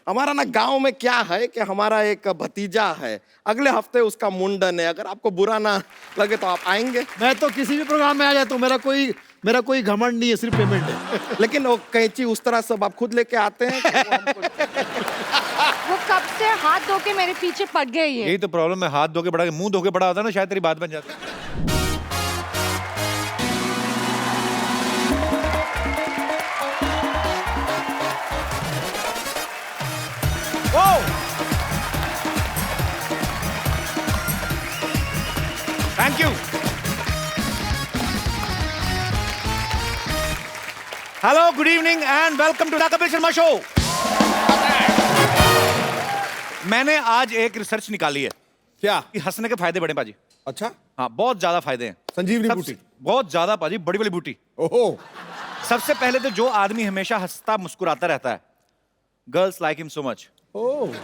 हमारा ना गांव में क्या है कि हमारा एक भतीजा है, अगले हफ्ते उसका मुंडन है। अगर आपको बुरा ना लगे तो आप आएंगे? मैं तो किसी भी प्रोग्राम में आ जाता हूँ, मेरा कोई घमंड नहीं है, सिर्फ पेमेंट है। लेकिन वो कैंची उस तरह सब आप खुद लेके आते हैं कि वो कब से हाथ धो के मेरे पीछे पड़ गए ये। यही तो प्रॉब्लम है, हाथ धो के बड़ा मुंह धो के बड़ा होता है ना, शायद तेरी बात बन जाती। Thank you. Hello, good evening and welcome to the Kapil Sharma show. मैंने आज एक रिसर्च निकाली है। क्या? कि हंसने के फायदे बड़े पाजी। अच्छा, हाँ, बहुत ज्यादा फायदे हैं। संजीवनी बूटी? बहुत ज्यादा पाजी, बड़ी बड़ी बूटी। ओहो। सबसे पहले तो जो आदमी हमेशा हंसता मुस्कुराता रहता है, girls like him so much. Oh.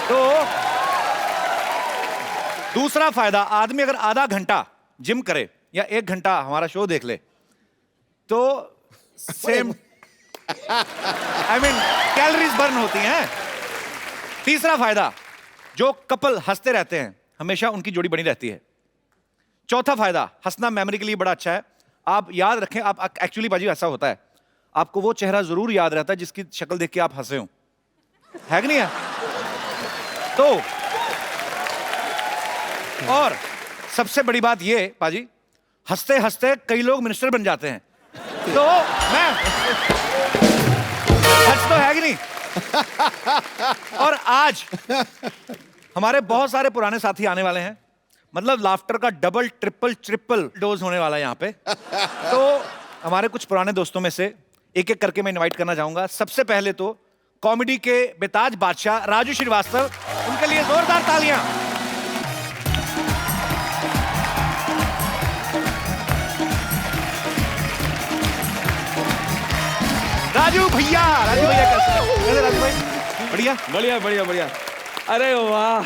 तो दूसरा फायदा, आदमी अगर आधा घंटा जिम करे या 1 घंटा हमारा शो देख ले तो same I mean calories burn होती हैं। तीसरा फायदा, जो कपल हंसते रहते हैं हमेशा उनकी जोड़ी बनी रहती है। चौथा फायदा, हंसना मेमोरी के लिए बड़ा अच्छा है। आप याद रखें, आप एक्चुअली बाजी ऐसा होता है, आपको वो चेहरा जरूर याद रहता है जिसकी शक्ल देख के आप हंसे हो, है कि नहीं है? तो और सबसे बड़ी बात ये पाजी, हंसते हंसते कई लोग मिनिस्टर बन जाते हैं। तो मैं सच तो है कि नहीं? और आज हमारे बहुत सारे पुराने साथी आने वाले हैं, मतलब लाफ्टर का डबल ट्रिपल डोज होने वाला है यहाँ पे। तो हमारे कुछ पुराने दोस्तों में से एक एक करके मैं इनवाइट करना चाहूंगा। सबसे पहले तो कॉमेडी के बेताज बादशाह राजू श्रीवास्तव, उनके लिए जोरदार तालियां। राजू भैया कैसे राजू भाई? बढ़िया बढ़िया बढ़िया बढ़िया। अरे वाह,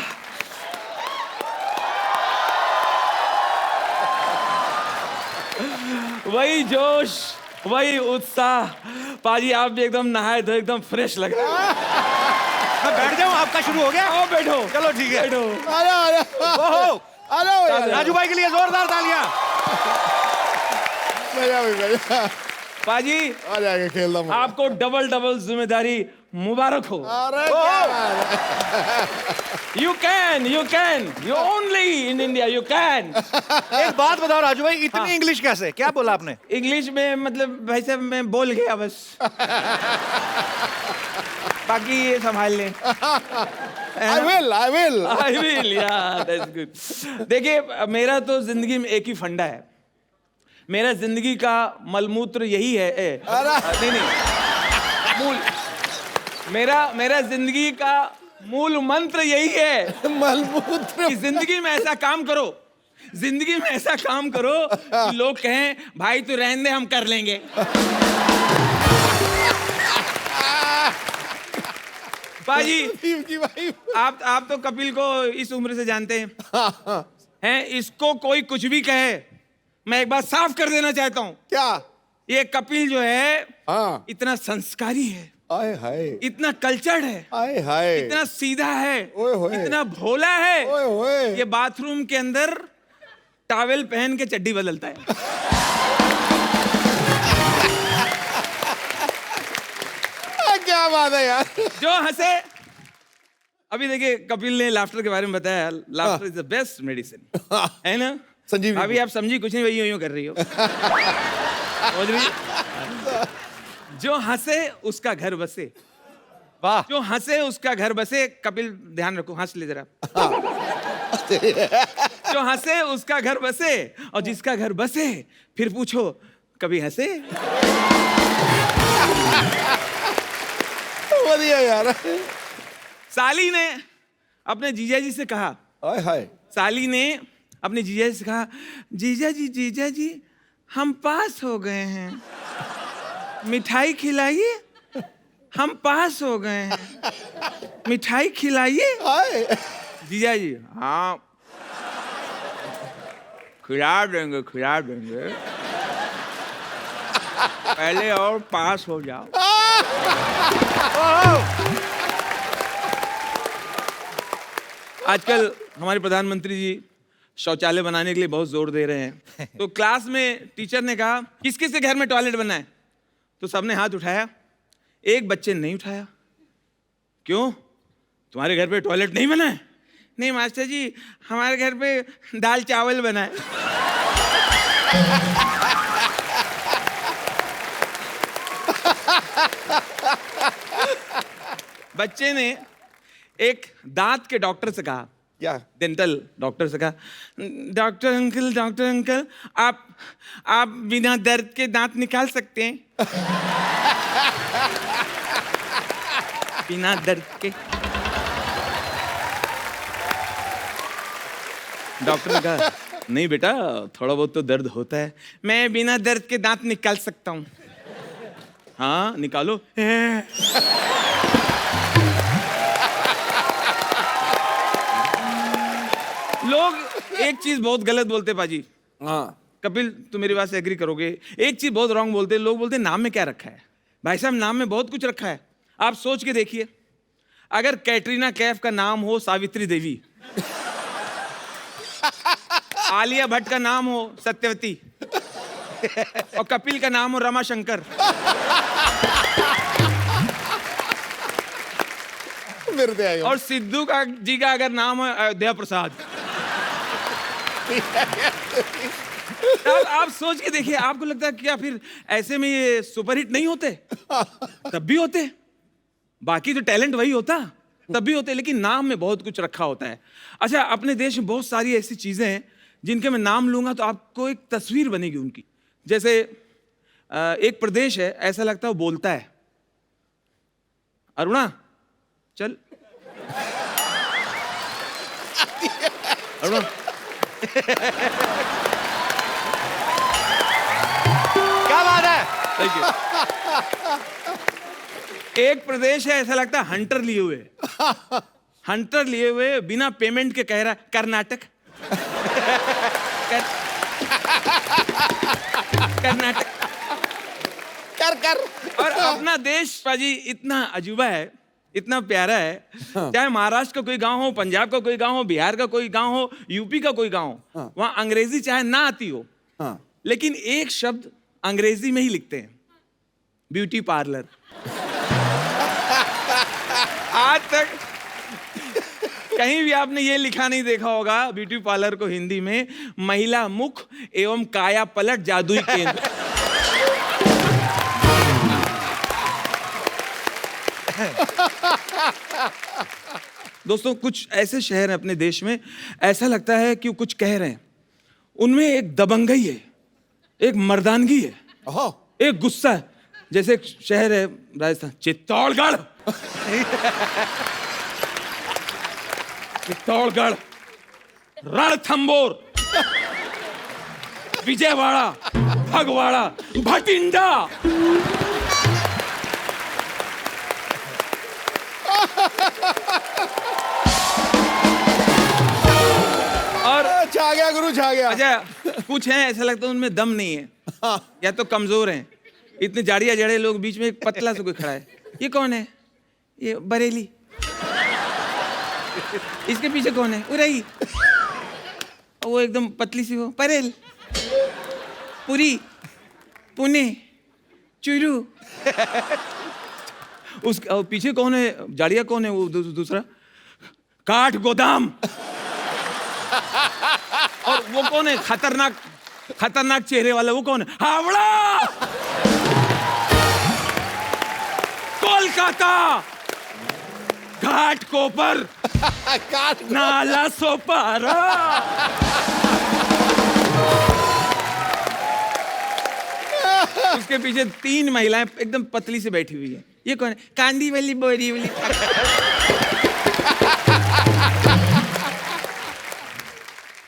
वही जोश, वही उत्साह। पाजी आप भी एकदम नहाए धोए एकदम फ्रेश लग रहे हैं। मैं बैठ जाऊं, आपका शुरू हो गया? आओ बैठो। चलो ठीक है, बैठो। ओहो, राजू भाई के लिए जोरदार तालियां। पाजी आ जाएगा, खेल रहा हूं। आपको डबल डबल जिम्मेदारी मुबारक हो। अरे you can you only in India you can. एक बात बताओ राजू भाई, इतनी इंग्लिश कैसे? क्या बोला आपने? इंग्लिश में मतलब भाई साहब मैं बोल गया बस। बाकी ये संभाल लें। I will यार, that's good। देखिए, मेरा तो जिंदगी में एक ही फंडा है। मेरा जिंदगी का मलमूत्र यही है। नहीं मूल, मेरा जिंदगी का मूल मंत्र यही है। मलमूत्र। कि जिंदगी में ऐसा काम करो, जिंदगी में ऐसा काम करो कि लोग कहें भाई तू रहने दे, हम कर लेंगे। बाजी आप तो कपिल को इस उम्र से जानते हैं। इसको कोई कुछ भी कहे, मैं एक बात साफ कर देना चाहता हूँ। क्या? ये कपिल जो है हाँ। इतना संस्कारी है, आए हाय, इतना कल्चर्ड है, आए हाय, इतना सीधा है, ओए होए, इतना भोला है। ओए होए। ये बाथरूम के अंदर टॉवेल पहन के चड्डी बदलता है। क्या बात है यार। जो हंसे, अभी देखिए कपिल ने लाफ्टर के बारे में बताया, laughter is the best medicine, है ना? संजीव अभी आप समझी कुछ नहीं, वही यूं कर रही हो। समझ रही? जो हंसे उसका घर बसे। वाह। जो हंसे उसका घर बसे। कपिल ध्यान रखो, हंस ले जरा। जो हंसे उसका घर बसे, और जिसका घर बसे फिर पूछो कभी हंसे? बढ़िया यार। साली ने अपने जीजा जी से कहा, आए हाय, साली ने अपने जीजा जी से कहा, जीजा जी हम पास हो गए हैं, मिठाई खिलाइए। हम पास हो गए हैं, मिठाई खिलाइए। जीजा जी, हाँ खिला देंगे पहले और पास हो जाओ। आजकल हमारे प्रधानमंत्री जी शौचालय बनाने के लिए बहुत जोर दे रहे हैं। तो क्लास में टीचर ने कहा किस किस के घर में टॉयलेट बना है, तो सबने हाथ उठाया, एक बच्चे ने नहीं उठाया। क्यों, तुम्हारे घर पे टॉयलेट नहीं बना है? नहीं मास्टर जी, हमारे घर पे दाल चावल बना है। बच्चे ने एक दांत के डॉक्टर से कहा, क्या? डेंटल डॉक्टर से कहा, डॉक्टर अंकल आप बिना दर्द के दांत निकाल सकते हैं? बिना दर्द के। डॉक्टर ने कहा नहीं बेटा, थोड़ा बहुत तो दर्द होता है, मैं बिना दर्द के दांत निकाल सकता हूं। हाँ निकालो। लोग एक चीज बहुत गलत बोलते पाजी। हाँ। कपिल तुम मेरी बात से एग्री करोगे, एक चीज बहुत रॉन्ग बोलते हैं। लोग बोलते हैं नाम में क्या रखा है। भाई साहब नाम में बहुत कुछ रखा है। आप सोच के देखिए, अगर कैटरीना कैफ का नाम हो सावित्री देवी, आलिया भट्ट का नाम हो सत्यवती, और कपिल का नाम हो रमाशंकर, और सिद्धू का जी का अगर नाम हो अयोध्या प्रसाद, आप सोच के देखिए, आपको लगता है क्या फिर ऐसे में ये सुपरहिट नहीं होते? तब भी होते। बाकी तो टैलेंट वही होता, तब भी होते, लेकिन नाम में बहुत कुछ रखा होता है। अच्छा, अपने देश में बहुत सारी ऐसी चीजें हैं जिनके मैं नाम लूंगा तो आपको एक तस्वीर बनेगी उनकी। जैसे एक प्रदेश है, ऐसा लगता है वो बोलता है। अरुणा चल, अरुणा क्या बात है? Thank you. एक प्रदेश है, ऐसा लगता है हंटर लिए हुए, हंटर लिए हुए बिना पेमेंट के कह रहा है कर्नाटक। कर्नाटक कर। और अपना देश पाजी इतना अजूबा है, इतना प्यारा है। चाहे महाराष्ट्र का कोई गांव हो, पंजाब का कोई गांव हो, बिहार का कोई गांव हो, यूपी का कोई गांव हो, वहां अंग्रेजी चाहे ना आती हो, लेकिन एक शब्द अंग्रेजी में ही लिखते हैं, ब्यूटी पार्लर। आज तक कहीं भी आपने ये लिखा नहीं देखा होगा ब्यूटी पार्लर को हिंदी में, महिला मुख एवं काया पलट जादुई केंद्र। दोस्तों, कुछ ऐसे शहर हैं अपने देश में, ऐसा लगता है कि वो कुछ कह रहे हैं, उनमें एक दबंगई है, एक मर्दानगी है, एक गुस्सा है। जैसे एक शहर है राजस्थान, चित्तौड़गढ़। चित्तौड़गढ़, रणथंबोर, विजयवाड़ा, फगवाड़ा, भटिंडा। और छा गया गुरु, छा गया। अच्छा, कुछ हैं ऐसा लगता है उनमें दम नहीं है, या तो कमजोर हैं। इतने जाड़िया जड़े लोग, बीच में एक पतला सा कोई खड़ा है। ये कौन है? ये बरेली। इसके पीछे कौन है? उरई। वो एकदम पतली सी हो, परेल, पुरी, पुणे, चुरू। उस पीछे कौन है? जाड़िया कौन है? वो दूसरा काठ गोदाम। और वो कौन है? खतरनाक चेहरे वाला, वो कौन है? हावड़ा, कोलकाता, घाट कोपर, नाला सोपारा। उसके पीछे 3 महिलाएं एकदम पतली से बैठी हुई है। ये कौन है? कांदी वाली, बोरी वाली।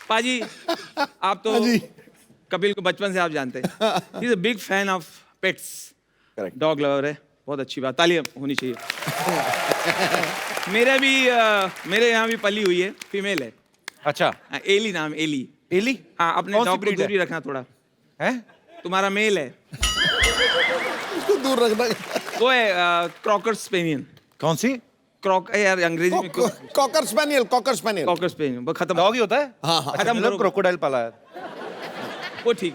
पाजी, आप तो कपिल को बचपन से आप जानते हैं। He is a big fan of pets, dog lover है। बहुत अच्छी बात, तालियां होनी चाहिए। मेरे यहाँ भी पली हुई है, फीमेल है। अच्छा, एली नाम, एली। एली? हाँ, अपने कौन सी डॉग को breed है? दूरी रखना थोड़ा। है? तुम्हारा मेल है। उसको दूर रखना। वो है क्रॉकर स्पेनियन। कौन सी? क्रॉक यार अंग्रेजी में cocker spaniel, cocker spaniel. Crocker spaniel, वो खत्म। डॉग ही होता है? हाँ हाँ। खत्म मतलब करो। क्रोकोडाइल पाला है। वो ठीक।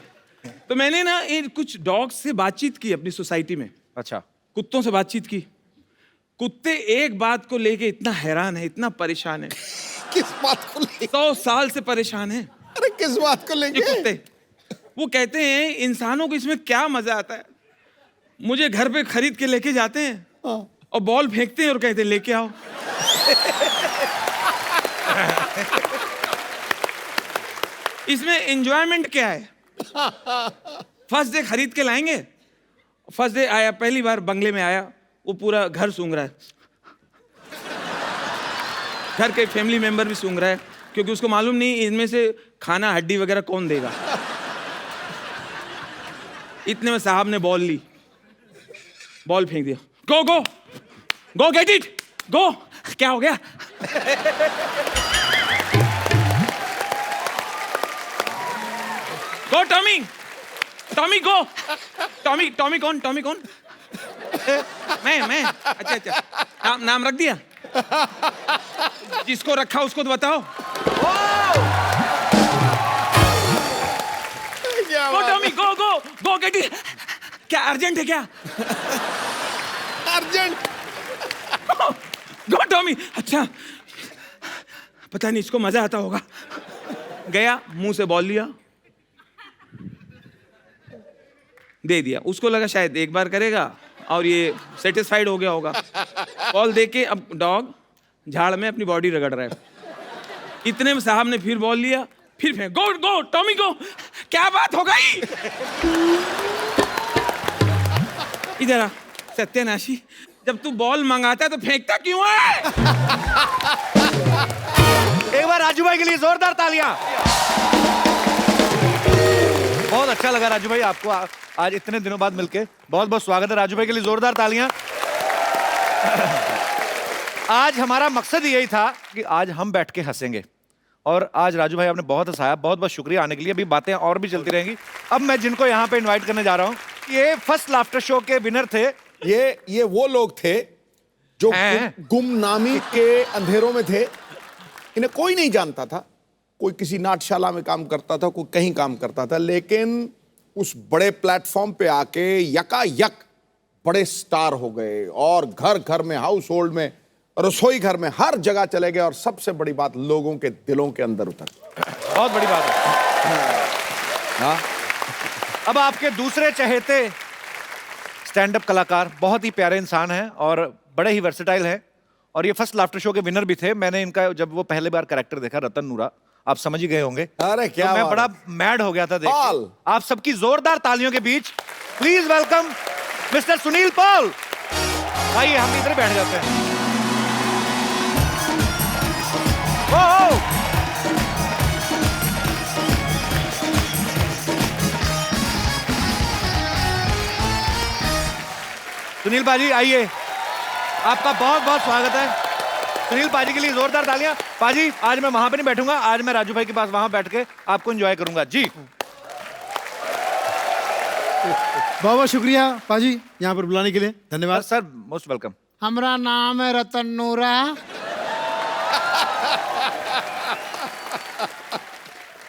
तो मैंने ना इन कुछ डॉग से बातचीत की अपनी सोसाइटी में, अच्छा। कुत्तों से बातचीत की। कुत्ते एक बात को लेके इतना हैरान है, इतना परेशान है, किस बात को लेके? 100 साल से परेशान है अरे किस बात को ये लेके? कुत्ते। वो कहते हैं इंसानों को इसमें क्या मजा आता है। मुझे घर पे खरीद के लेके जाते हैं और बॉल फेंकते हैं और कहते हैं लेके आओ। इसमें एंजॉयमेंट क्या है? फर्स्ट डे खरीद के लाएंगे। फर्स्ट डे आया, पहली बार बंगले में आया, वो पूरा घर सूंघ रहा है, घर के फैमिली मेंबर भी सूंघ रहा है, क्योंकि उसको मालूम नहीं इनमें से खाना हड्डी वगैरह कौन देगा। इतने में साहब ने बॉल ली, बॉल फेंक दिया। गो go go get it go. क्या हो गया? गो टॉमी, टॉमी गो। टॉमी, टॉमी कौन? टॉमी कौन? मैं अच्छा अच्छा, नाम रख दिया। जिसको रखा उसको तो बताओ। Go Tommy go go go get it. क्या अर्जेंट है क्या? अर्जेंट। Go Tommy. अच्छा, पता नहीं इसको मजा आता होगा। गया, मुंह से बॉल लिया, दे दिया। उसको लगा शायद एक बार करेगा और ये सेटिस्फाइड हो गया होगा। बॉल दे के अब डॉग झाड़ में अपनी बॉडी रगड़ रहा है। इतने में साहब ने फिर बॉल लिया, फिर फेंक। गो गो टॉमी गो। क्या बात हो गई? इधर आ सत्यानाशी, जब तू बॉल मंगाता है तो फेंकता क्यों है? एक बार राजू भाई के लिए जोरदार तालियां। बहुत अच्छा लगा राजू भाई आपको आज इतने दिनों बाद मिलके। बहुत बहुत स्वागत है राजू भाई के लिए, जोरदार तालियां। आज हमारा मकसद यही था कि आज हम बैठ के हंसेंगे, और आज राजू भाई आपने बहुत हंसाया। बहुत बहुत शुक्रिया आने के लिए। अभी बातें और भी चलती रहेंगी। अब मैं जिनको यहाँ पे इनवाइट करने जा रहा हूँ, ये फर्स्ट लाफ्टर शो के विनर थे। ये वो लोग थे जो गुमनामी के अंधेरों में थे। इन्हें कोई नहीं जानता था। कोई किसी नाट्यशाला में काम करता था, कोई कहीं काम करता था, लेकिन उस बड़े प्लेटफॉर्म पे आके यकायक बड़े स्टार हो गए और घर घर में, हाउस होल्ड में, रसोई घर में, हर जगह चले गए। और सबसे बड़ी बात, लोगों के दिलों के अंदर उतर। बहुत बड़ी बात है। हाँ। अब आपके दूसरे चहेते स्टैंड अप कलाकार, बहुत ही प्यारे इंसान हैं और बड़े ही वर्सेटाइल हैं, और ये फर्स्ट लाफ्टर शो के विनर भी थे। मैंने इनका जब वो पहले बार कैरेक्टर देखा, रतन नूरा, आप समझ ही गए होंगे। अरे क्या तो मैं बात बड़ा है। मैड हो गया था देख के। आप सबकी जोरदार तालियों के बीच please welcome mister Sunil Paul. आइए हम इधर बैठ जाते हैं। ओ! सुनील पाजी आइए, आपका बहुत बहुत स्वागत है। सुनील पाजी के लिए जोरदार तालियां। पाजी, आज मैं वहां पे नहीं बैठूंगा, आज मैं राजू भाई के पास वहां बैठ के आपको एंजॉय करूंगा जी। बहुत बहुत शुक्रिया पाजी यहाँ पर बुलाने के लिए, धन्यवाद। Sir most welcome. हमारा नाम है रतन नूरा।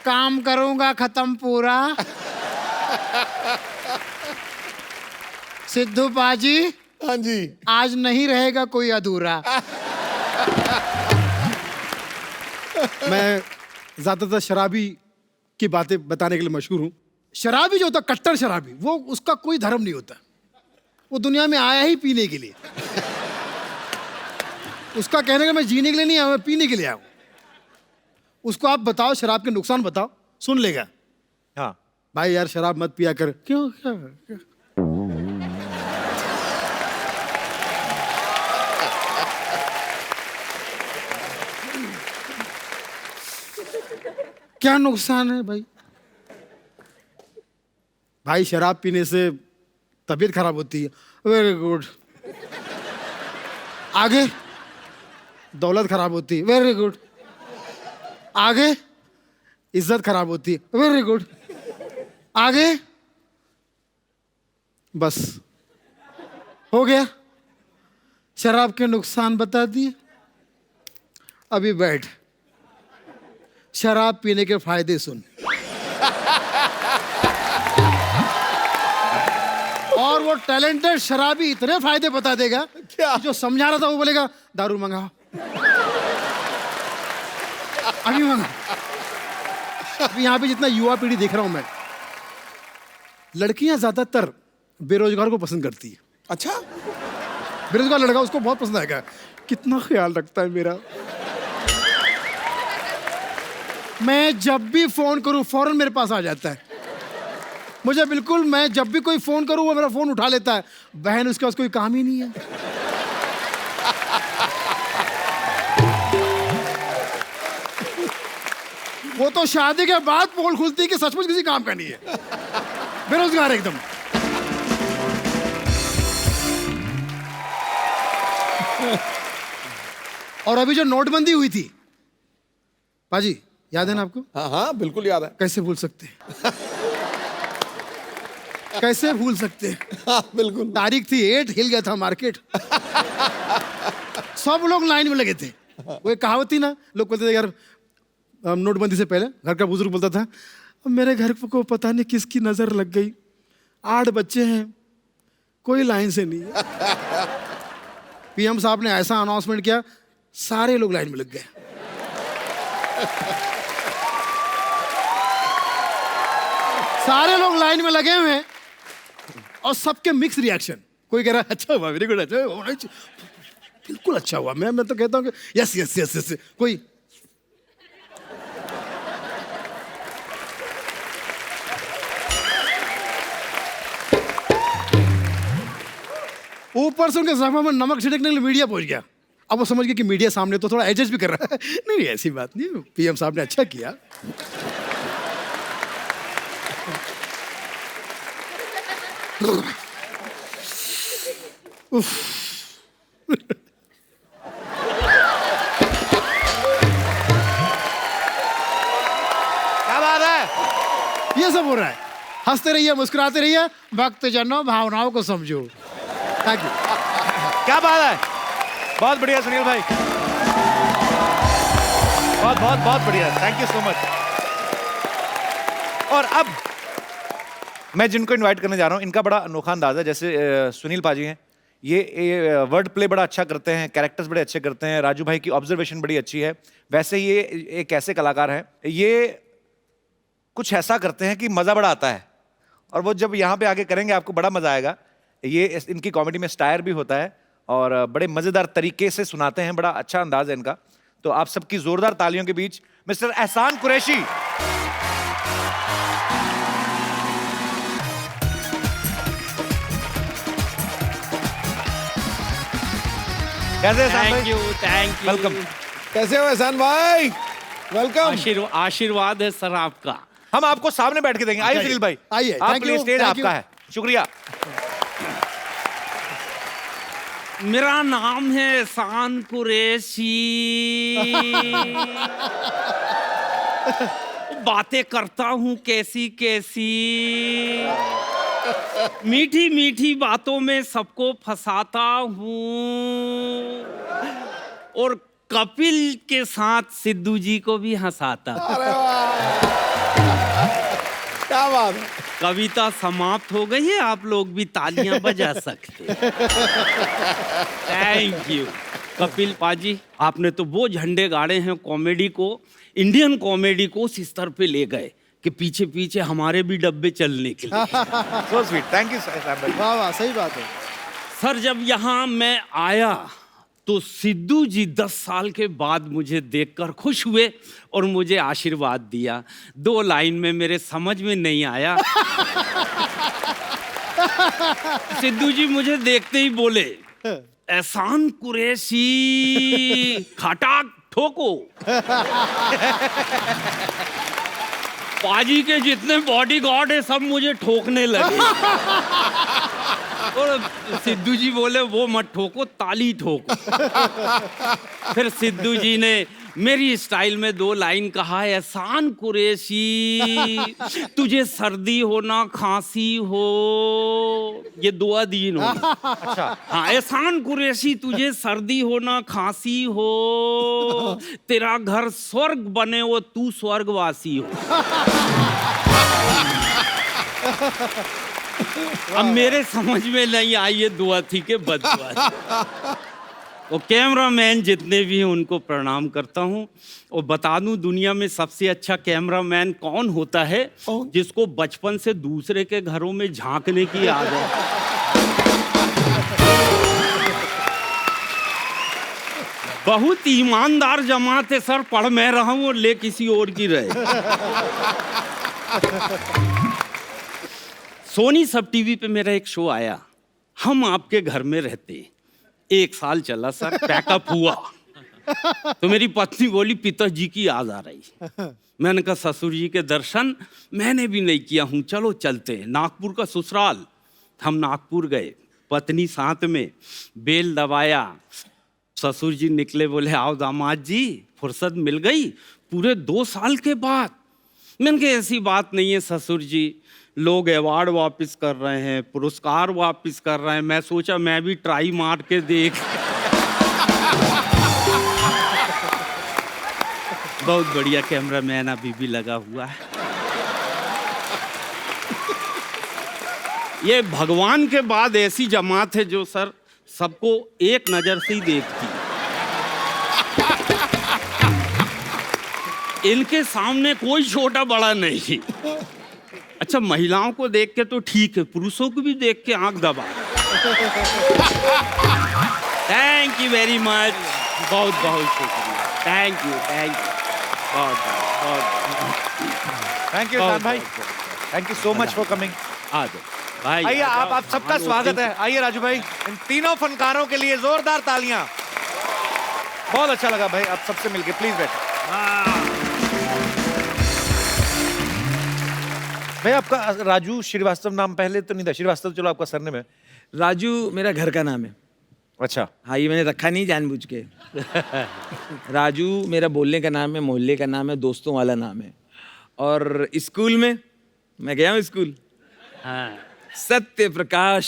काम करूंगा खत्म पूरा। सिद्धू पाजी, हाँ जी। आज नहीं रहेगा कोई अधूरा। मैं ज्यादातर शराबी की बातें बताने के लिए मशहूर हूं। शराबी जो होता, कट्टर शराबी, वो उसका कोई धर्म नहीं होता। वो दुनिया में आया ही पीने के लिए। उसका कहने का मैं जीने के लिए नहीं आया, मैं पीने के लिए आया हूं। उसको आप बताओ शराब के नुकसान बताओ, सुन लेगा। हाँ भाई यार शराब मत पिया कर। क्यों? क्या? क्या नुकसान है भाई? भाई शराब पीने से तबीयत खराब होती है। Very good. आगे दौलत खराब होती है। Very good. आगे इज्जत खराब होती है। Very good. आगे बस हो गया, शराब के नुकसान बता दिए। अभी बैठ, शराब पीने के फायदे सुन। और वो टैलेंटेड शराबी इतने फायदे बता देगा क्या? कि जो समझा रहा था वो बोलेगा दारू मंगाओ, अभी मंगा। अभी यहाँ पे जितना युवा पीढ़ी देख रहा हूं मैं, लड़कियां ज्यादातर बेरोजगार को पसंद करती है। अच्छा, बेरोजगार लड़का उसको बहुत पसंद आएगा, कितना ख्याल रखता है मेरा। मैं जब भी फोन करूं फौरन मेरे पास आ जाता है। मुझे बिल्कुल, मैं जब भी कोई फोन करूं वो मेरा फोन उठा लेता है। बहन उसके पास कोई काम ही नहीं है। वो तो शादी के बाद पोल खुलती है कि सचमुच किसी काम का नहीं है, बेरोजगार एकदम। और अभी जो नोटबंदी हुई थी पाजी, याद है ना आपको? हाँ हाँ बिल्कुल याद है। कैसे भूल सकते हैं? कैसे भूल सकते हैं? हाँ बिल्कुल। तारीख थी 8, हिल गया था मार्केट। सब लोग लाइन में लगे थे। वो एक कहावत थी ना, लोग बोलते थे यार, नोटबंदी से पहले घर का बुजुर्ग बोलता था, मेरे घर को पता नहीं किसकी नजर लग गई, 8 बच्चे हैं, कोई लाइन से नहीं है। पीएम साहब ने ऐसा अनाउंसमेंट किया, सारे लोग लाइन में लग गए। सारे लोग लाइन में लगे हुए हैं और सबके मिक्स रिएक्शन। कोई कह रहा है अच्छा हुआ, वेरी गुड, अच्छा हुआ, बिल्कुल अच्छा हुआ। मैं तो कहता हूँ कि यस यस यस यस। कोई ऊपर से उनके जख्म में नमक छिड़कने के लिए मीडिया पहुंच गया। अब वो समझ गए कि मीडिया सामने तो थोड़ा एडजस्ट भी कर रहा है। नहीं ऐसी बात नहीं, पीएम साहब ने अच्छा किया। क्या बात है? ये सब हो रहा है। हंसते रहिए, मुस्कुराते रहिए, भक्त जनों भावनाओं को समझो। Thank you. क्या बात है, बहुत बढ़िया सुनील भाई, बहुत बहुत बहुत बढ़िया, थैंक यू सो मच। और अब मैं जिनको इनवाइट करने जा रहा हूं, इनका बड़ा अनोखा अंदाज है। जैसे सुनील पाजी हैं, ये वर्ड प्ले बड़ा अच्छा करते हैं, कैरेक्टर्स बड़े अच्छे करते हैं, राजू भाई की ऑब्जर्वेशन बड़ी अच्छी है। वैसे ये एक ऐसे कलाकार हैं, ये कुछ ऐसा करते हैं कि मज़ा बड़ा आता है, और वो जब यहाँ पे आके करेंगे आपको बड़ा मज़ा आएगा। ये इनकी कॉमेडी में स्टायर भी होता है और बड़े मज़ेदार तरीके से सुनाते हैं, बड़ा अच्छा अंदाज है इनका। तो आप सबकी जोरदार तालियों के बीच मिस्टर एहसान कुरैशी। कैसे थैंक यू वेलकम। कैसे हो एहसान भाई? वेलकम। आशीर्वाद है सर आपका। हम आपको सामने बैठ के देंगे। आइए सुनील भाई, आइए, आप thank please, you, stage thank आपका you। है। शुक्रिया। मेरा नाम है एहसान कुरैशी। बातें करता हूँ कैसी कैसी, मीठी मीठी बातों में सबको फंसाता हूँ, और कपिल के साथ सिद्धू जी को भी हंसाता। क्या बात है। कविता समाप्त हो गई है, आप लोग भी तालियां बजा सकते। थैंक यू कपिल पाजी, आपने तो वो झंडे गाड़े हैं कॉमेडी को, इंडियन कॉमेडी को उस स्तर पे ले गए कि पीछे पीछे हमारे भी डब्बे चलने के लिए। So sweet, thank you sir. वाह वाह, सही बात है। सर जब यहाँ मैं आया तो सिद्धू जी 10 साल के बाद मुझे देखकर खुश हुए और मुझे आशीर्वाद दिया। 2 लाइन में मेरे समझ में नहीं आया। सिद्धू जी मुझे देखते ही बोले, एहसान कुरैशी खटाक ठोको। पाजी के जितने बॉडीगार्ड है सब मुझे ठोकने लगे। और सिद्धू जी बोले वो मत ठोको, ताली ठोको। फिर सिद्धू जी ने मेरी स्टाइल में 2 लाइन कहा, एहसान कुरैशी तुझे सर्दी हो ना खांसी हो, ये दुआ दी इन्होंने। अच्छा। हाँ, एहसान कुरैशी तुझे सर्दी हो ना खांसी हो, तेरा घर स्वर्ग बने वो तू स्वर्गवासी हो। अब मेरे समझ में नहीं आई ये दुआ थी कि बददुआ थी। वो कैमरामैन जितने भी हैं उनको प्रणाम करता हूँ। और बता दूं, दुनिया में सबसे अच्छा कैमरामैन कौन होता है? जिसको बचपन से दूसरे के घरों में झांकने की आदत है। बहुत ईमानदार जमात है सर, पढ़ मैं रहा हूँ और ले किसी और की रहे। सोनी सब टीवी पे मेरा एक शो आया, हम आपके घर में रहते। 1 साल चला सर, पैकअप हुआ तो मेरी पत्नी बोली पिताजी की याद आ रही। मैंने कहा ससुर जी के दर्शन मैंने भी नहीं किया हूँ, चलो चलते हैं। नागपुर का ससुराल। हम नागपुर गए, पत्नी साथ में, बेल दबाया। ससुर जी निकले, बोले आओ दामाद जी, फुर्सत मिल गई पूरे 2 साल के बाद। मैंने कहा ऐसी बात नहीं है ससुर जी, लोग अवार्ड वापस कर रहे हैं, पुरस्कार वापस कर रहे हैं, मैं सोचा मैं भी ट्राई मार के देख। बहुत बढ़िया कैमरामैन अभी भी लगा हुआ है। ये भगवान के बाद ऐसी जमात है जो सर सबको एक नजर से ही देखती है। इनके सामने कोई छोटा बड़ा नहीं। अच्छा, महिलाओं को देख के तो ठीक है, पुरुषों को भी देख के आंख दबा। थैंक यू वेरी मच, बहुत बहुत शुक्रिया। थैंक यू बहुत थैंक यू शान भाई, thank you so much for coming. आ जाओ भाई, आइए, आ जाओ। आप सबका स्वागत है। आइए राजू भाई, इन तीनों फनकारों के लिए जोरदार तालियां। बहुत अच्छा लगा भाई आप सबसे मिलके। प्लीज बैठो। भाई आपका राजू श्रीवास्तव नाम पहले तो नहीं था, श्रीवास्तव चलो आपका सरनेम है। राजू मेरा घर का नाम है। अच्छा। हाँ, ये मैंने रखा नहीं जानबूझ के। राजू मेरा बोलने का नाम है, मोहल्ले का नाम है, दोस्तों वाला नाम है। और स्कूल में मैं गया हूँ स्कूल, हाँ। सत्य प्रकाश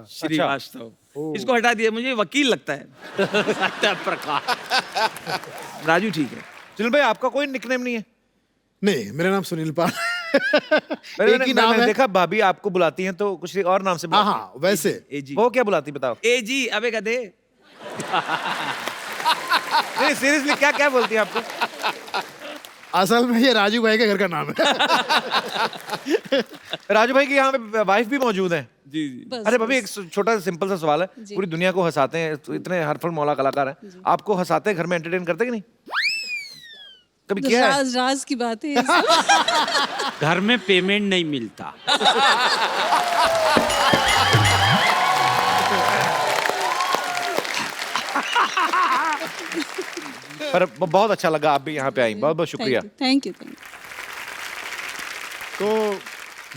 श्रीवास्तव। इसको हटा दिया, मुझे वकील लगता है। सत्य प्रकाश। राजू ठीक है। सुनील भाई आपका कोई निकनेम नहीं है? नहीं, मेरा नाम सुनील पाल। मैंने एक ही नाम है। देखा भाभी आपको बुलाती हैं तो कुछ और नाम से हाँ बुलाती हाँ, वैसे ए जी, हैं। वो क्या बुलाती बताओ? ए जी, अबे गधे। नहीं सीरियसली, क्या क्या बोलती है आपको? असल में ये राजू भाई के घर का नाम है। राजू भाई की यहाँ पे वाइफ भी मौजूद है। जी जी। अरे भाभी, एक छोटा सिंपल सा सवाल है। पूरी दुनिया को हंसाते हैं, तो इतने हरफल मौला कलाकार हैं, आपको हंसाते हैं, घर में एंटरटेन करते कि नहीं? कभी किया है? राज राज की बात है ये सब। घर में पेमेंट नहीं मिलता। पर बहुत अच्छा लगा आप भी यहाँ पे आई, बहुत बहुत शुक्रिया। Thank you. तो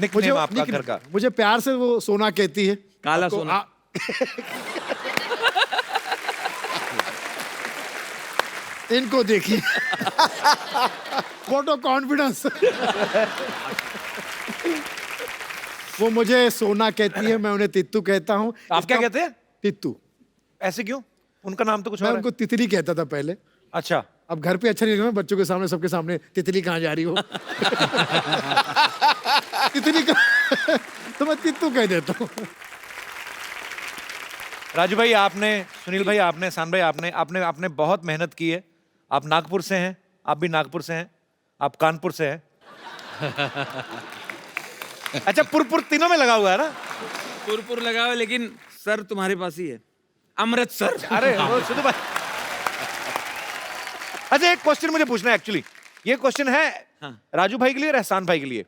निकनेम आपका घर का? मुझे प्यार से वो सोना कहती है। काला आपको- सोना। इनको देखिए। Photo confidence. वो मुझे सोना कहती है, मैं उन्हें तित्तू कहता हूँ। आप क्या कहते हैं? तित्तू। ऐसे क्यों? उनका नाम तो कुछ मैं और उनको तितली कहता था पहले। है। अच्छा। अब घर पे अच्छा नहीं लगा, बच्चों के सामने, सबके सामने तितली कहाँ जा रही हो। तितली कहाँ, तो मैं तित्तू कह देता हूँ। राजू भाई आपने, सुनील भाई आपने, शान भाई आपने आपने आपने बहुत मेहनत की है। आप नागपुर से हैं, आप भी नागपुर से हैं, आप कानपुर से हैं। अच्छा, पुर तीनों में लगा हुआ है ना? पुरपुर लगा हुआ है, लेकिन सर तुम्हारे पास ही है, अमृतसर। अरे वो सुनो भाई। अच्छा, एक क्वेश्चन मुझे पूछना है एक्चुअली। ये क्वेश्चन है हाँ। राजू भाई के लिए और एहसान भाई के लिए।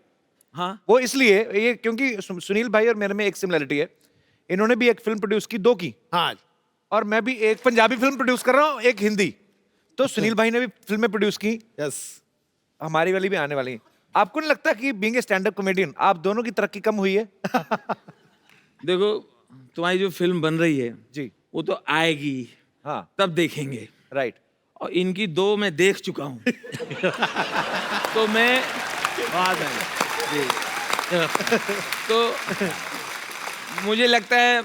हाँ। वो इसलिए ये क्योंकि सुनील भाई और मेरे में एक सिमिलरिटी है। इन्होंने भी एक फिल्म प्रोड्यूस की, 2 की, हाँ, और मैं भी एक पंजाबी फिल्म प्रोड्यूस कर रहा हूँ, एक हिंदी। तो सुनील भाई ने भी फिल्में प्रोड्यूस की, यस। हमारी वाली भी आने वाली है। आपको नहीं लगता कि being a stand up comedian आप दोनों की तरक्की कम हुई है? देखो, तुम्हारी जो फिल्म बन रही है जी। वो तो आएगी, हाँ, तब देखेंगे। राइट। और इनकी 2 मैं देख चुका हूँ। तो मैं बाद में जी। तो मुझे लगता है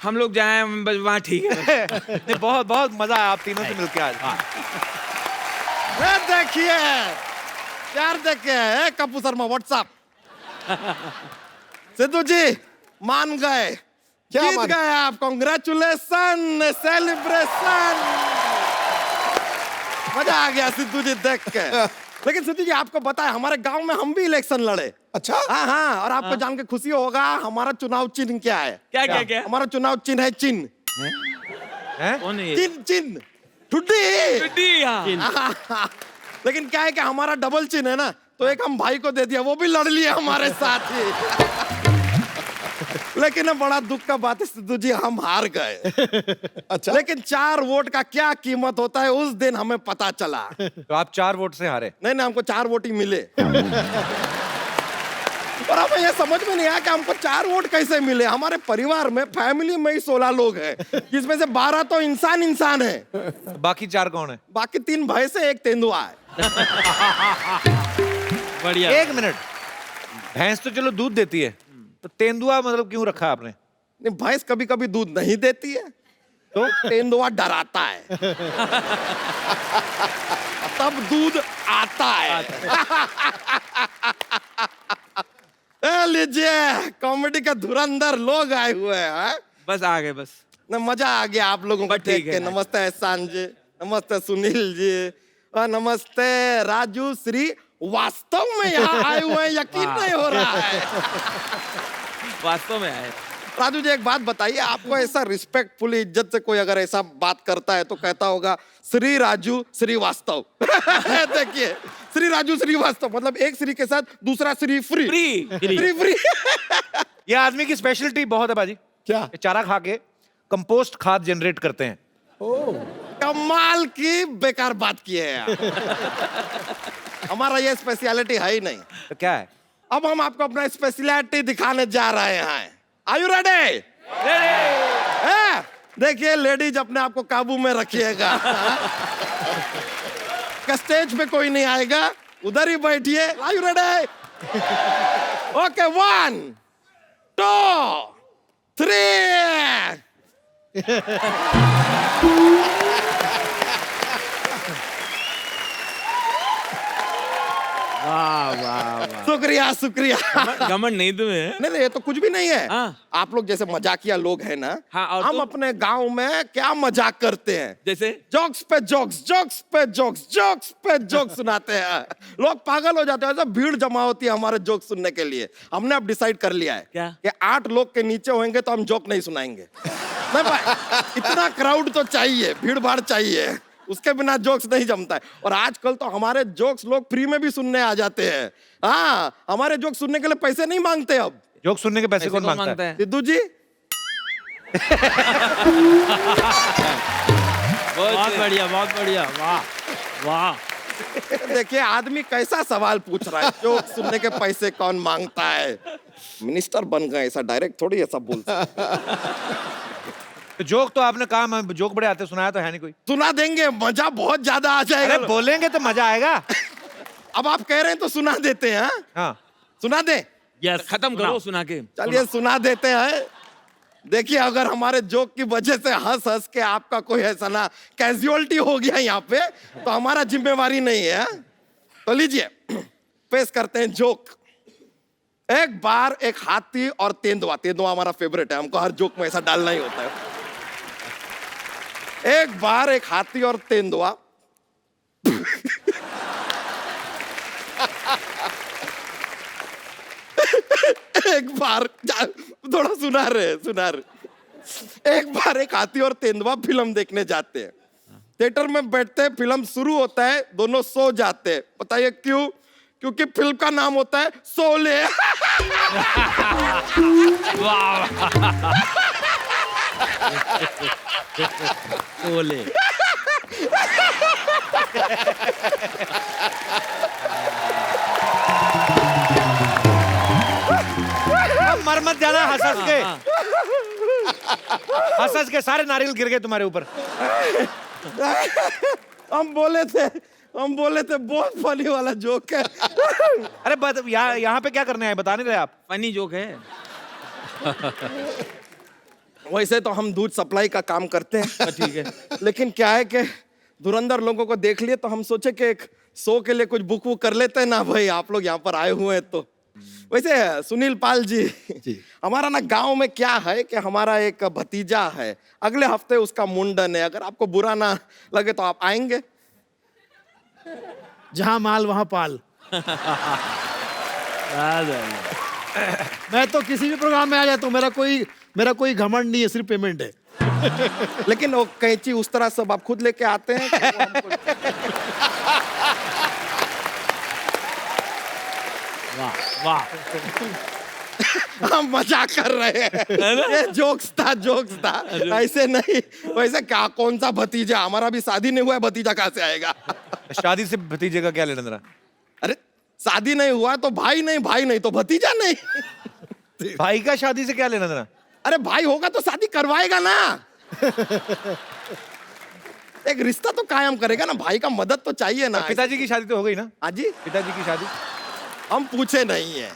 हम लोग जाएं बस वहाँ ठीक है। नहीं, बहुत बहुत मजा आया आप तीनों से मिलकर आज। ये देखिए यार, देखिए कपूर शर्मा व्हाट्सअप। सिद्धू जी मान गए, क्या जीत मान- गए आप। Congratulation, celebration. मजा आ गया सिद्धू जी देख के। लेकिन सिद्धू जी आपको बताए, हमारे गांव में हम भी इलेक्शन लड़े। अच्छा, हाँ हाँ, और आपको जान के खुशी होगा हमारा चुनाव चिन्ह क्या है। क्या क्या क्या? हमारा चुनाव चिन्ह है चिन्ह। कौन है ये? चिन्ह चिन्ह ठुड्डी। टुड्डी, हाँ। लेकिन क्या है कि हमारा डबल चिन्ह है ना, तो एक हम भाई को दे दिया, वो भी लड़ लिया हमारे साथ ही। लेकिन बड़ा दुख का बात है सिद्धू जी, हम हार गए। अच्छा। लेकिन 4 वोट का क्या कीमत होता है उस दिन हमें पता चला। तो आप 4 वोट से हारे। नहीं नहीं, हमको 4 वोट ही मिले। और हमें ये समझ में नहीं आया कि हमको 4 वोट कैसे मिले। हमारे परिवार में, फैमिली में ही 16 लोग हैं, जिसमें से 12 तो इंसान है। बाकी 4 कौन है? बाकी 3 भैंस है, 1 तेंदुआ है। बढ़िया। 1 मिनट, भैंस तो चलो दूध देती है, तो तेंदुआ मतलब क्यों रखा आपने? नहीं, भैंस कभी कभी दूध नहीं देती है, तो तेंदुआ डराता है, तब दूध आता है। ए, लीजिए कॉमेडी के धुरंधर लोग आए हुए हैं। बस आ गए बस। न मजा आ गया आप लोगों को बस ठीक देख के। है। नमस्ते एहसान जी, नमस्ते सुनील जी, और नमस्ते राजू श्री। वास्तव में यहाँ आए हुए हैं, यकीन नहीं हो रहा है। वास्तव में आए। राजू जी एक बात बताइए, आपको ऐसा रिस्पेक्टफुली इज्जत से कोई अगर ऐसा बात करता है तो कहता होगा श्री राजू श्रीवास्तव। देखिए, श्री राजू श्रीवास्तव मतलब एक श्री के साथ दूसरा श्री फ्री। फ्री। फ्री। ये आदमी की स्पेशलिटी बहुत है बाजी। क्या? ये चारा खा के कंपोस्ट खाद जनरेट करते हैं। कमाल की बेकार बात की है यार। हमारा ये स्पेशलिटी है ही नहीं। तो क्या है? अब हम आपको अपना स्पेशलिटी दिखाने जा रहे हैं। Are you ready? देखिए लेडीज, अपने आप को काबू में रखिएगा। स्टेज पे कोई नहीं आएगा, उधर ही बैठिए। Are you ready? ओके, 1 2 3। वाह वाह वाह। शुक्रिया शुक्रिया। घमंड नहीं तुम्हें? नहीं नहीं, ये तो कुछ भी नहीं है। हाँ। आप लोग जैसे मजाकिया लोग हैं ना, हाँ, और हम तुम? अपने गांव में क्या मजाक करते हैं। जैसे? जोक्स पे जोक्स, जोक्स पे जोक्स, जोक्स पे जोक्स सुनाते हैं। लोग पागल हो जाते हैं, ऐसा भीड़ जमा होती है हमारे जोक सुनने के लिए। हमने अब डिसाइड कर लिया है क्या? कि 8 लोग के नीचे होंगे तो हम जोक नहीं सुनाएंगे। नहीं भाई, इतना क्राउड तो चाहिए, भीड़ भाड़ चाहिए, उसके बिना जोक्स नहीं जमता है। और आजकल तो हमारे जोक्स लोग फ्री में भी सुनने आ जाते हैं। हाँ, हमारे जोक सुनने के लिए पैसे नहीं मांगते अब। जोक सुनने के पैसे ऐसे कौन कौन मांगता है? सिद्धू जी, बहुत बढ़िया, बहुत बढ़िया। वाह वाह। देखिए आदमी कैसा सवाल पूछ रहा है, जोक सुनने के पैसे कौन मांगता है। मिनिस्टर बन गए, ऐसा डायरेक्ट थोड़ी ऐसा बोल सकते। तो जोक तो आपने कहा, मैं जोक बड़े आते सुनाया तो है नहीं कोई। सुना देंगे, मजा बहुत ज्यादा आ जाएगा। अरे बोलेंगे तो मजा आएगा। अब आप कह रहे हैं तो सुना देते हैं। हाँ? हाँ, सुना दे। यस, खत्म करो सुना के। चलिए सुना देते हैं। देखिए अगर हमारे जोक की वजह से हंस हंस के आपका कोई ऐसा ना कैजुअलिटी हो गया यहाँ पे, तो हमारा जिम्मेवारी नहीं है। हाँ? तो लीजिए पेश करते हैं जोक। एक बार एक हाथी और तेंदुआ, तेंदुआ हमारा फेवरेट है, हमको हर जोक में ऐसा डालना ही होता है। एक बार एक हाथी और तेंदुआ एक बार थोड़ा सुना रहे। एक बार एक हाथी और तेंदुआ फिल्म देखने जाते हैं। थिएटर में बैठते हैं, फिल्म शुरू होता है, दोनों सो जाते हैं। बताइए क्यों? क्योंकि फिल्म का नाम होता है शोले। ओले। मर मत जाना हंस हंस के। हंस हंस के सारे नारियल गिर गए तुम्हारे ऊपर। हम बोले थे बहुत फनी वाला जोक है। अरे यहाँ पे क्या करने आए, बता नहीं रहे आप? फनी जोक है। वैसे तो हम दूध सप्लाई का काम करते हैं, ठीक है। लेकिन क्या है कि धुरंधर लोगों को देख लिए तो हम सोचे कि एक शो के लिए कुछ बुक वुक कर लेते हैं ना भाई, आप लोग यहाँ पर आए हुए हैं तो। वैसे सुनील पाल जी, हमारा ना गांव में क्या है कि हमारा एक भतीजा है, अगले हफ्ते उसका मुंडन है, अगर आपको बुरा ना लगे तो आप आएंगे? जहां माल वहां पाल। मैं तो किसी भी प्रोग्राम में आ जाता हूँ, मेरा कोई घमंड नहीं है, सिर्फ पेमेंट है। लेकिन वो कैंची उस तरह सब आप खुद लेके आते हैं कि वो हमको- वाह हम मजाक कर रहे हैं, ये जोक्स था, ऐसे नहीं। वैसे क्या, कौन सा भतीजा, हमारा भी शादी नहीं हुआ है, भतीजा कहाँ से आएगा? शादी से भतीजे का क्या लेना देना? अरे शादी नहीं हुआ तो भाई नहीं तो भतीजा नहीं। भाई का शादी से क्या लेना देना? अरे भाई होगा तो शादी करवाएगा ना, एक रिश्ता तो कायम करेगा ना, भाई का मदद तो चाहिए ना। पिताजी की शादी तो हो गई ना? हाँ जी, पिताजी की शादी हम पूछे नहीं है।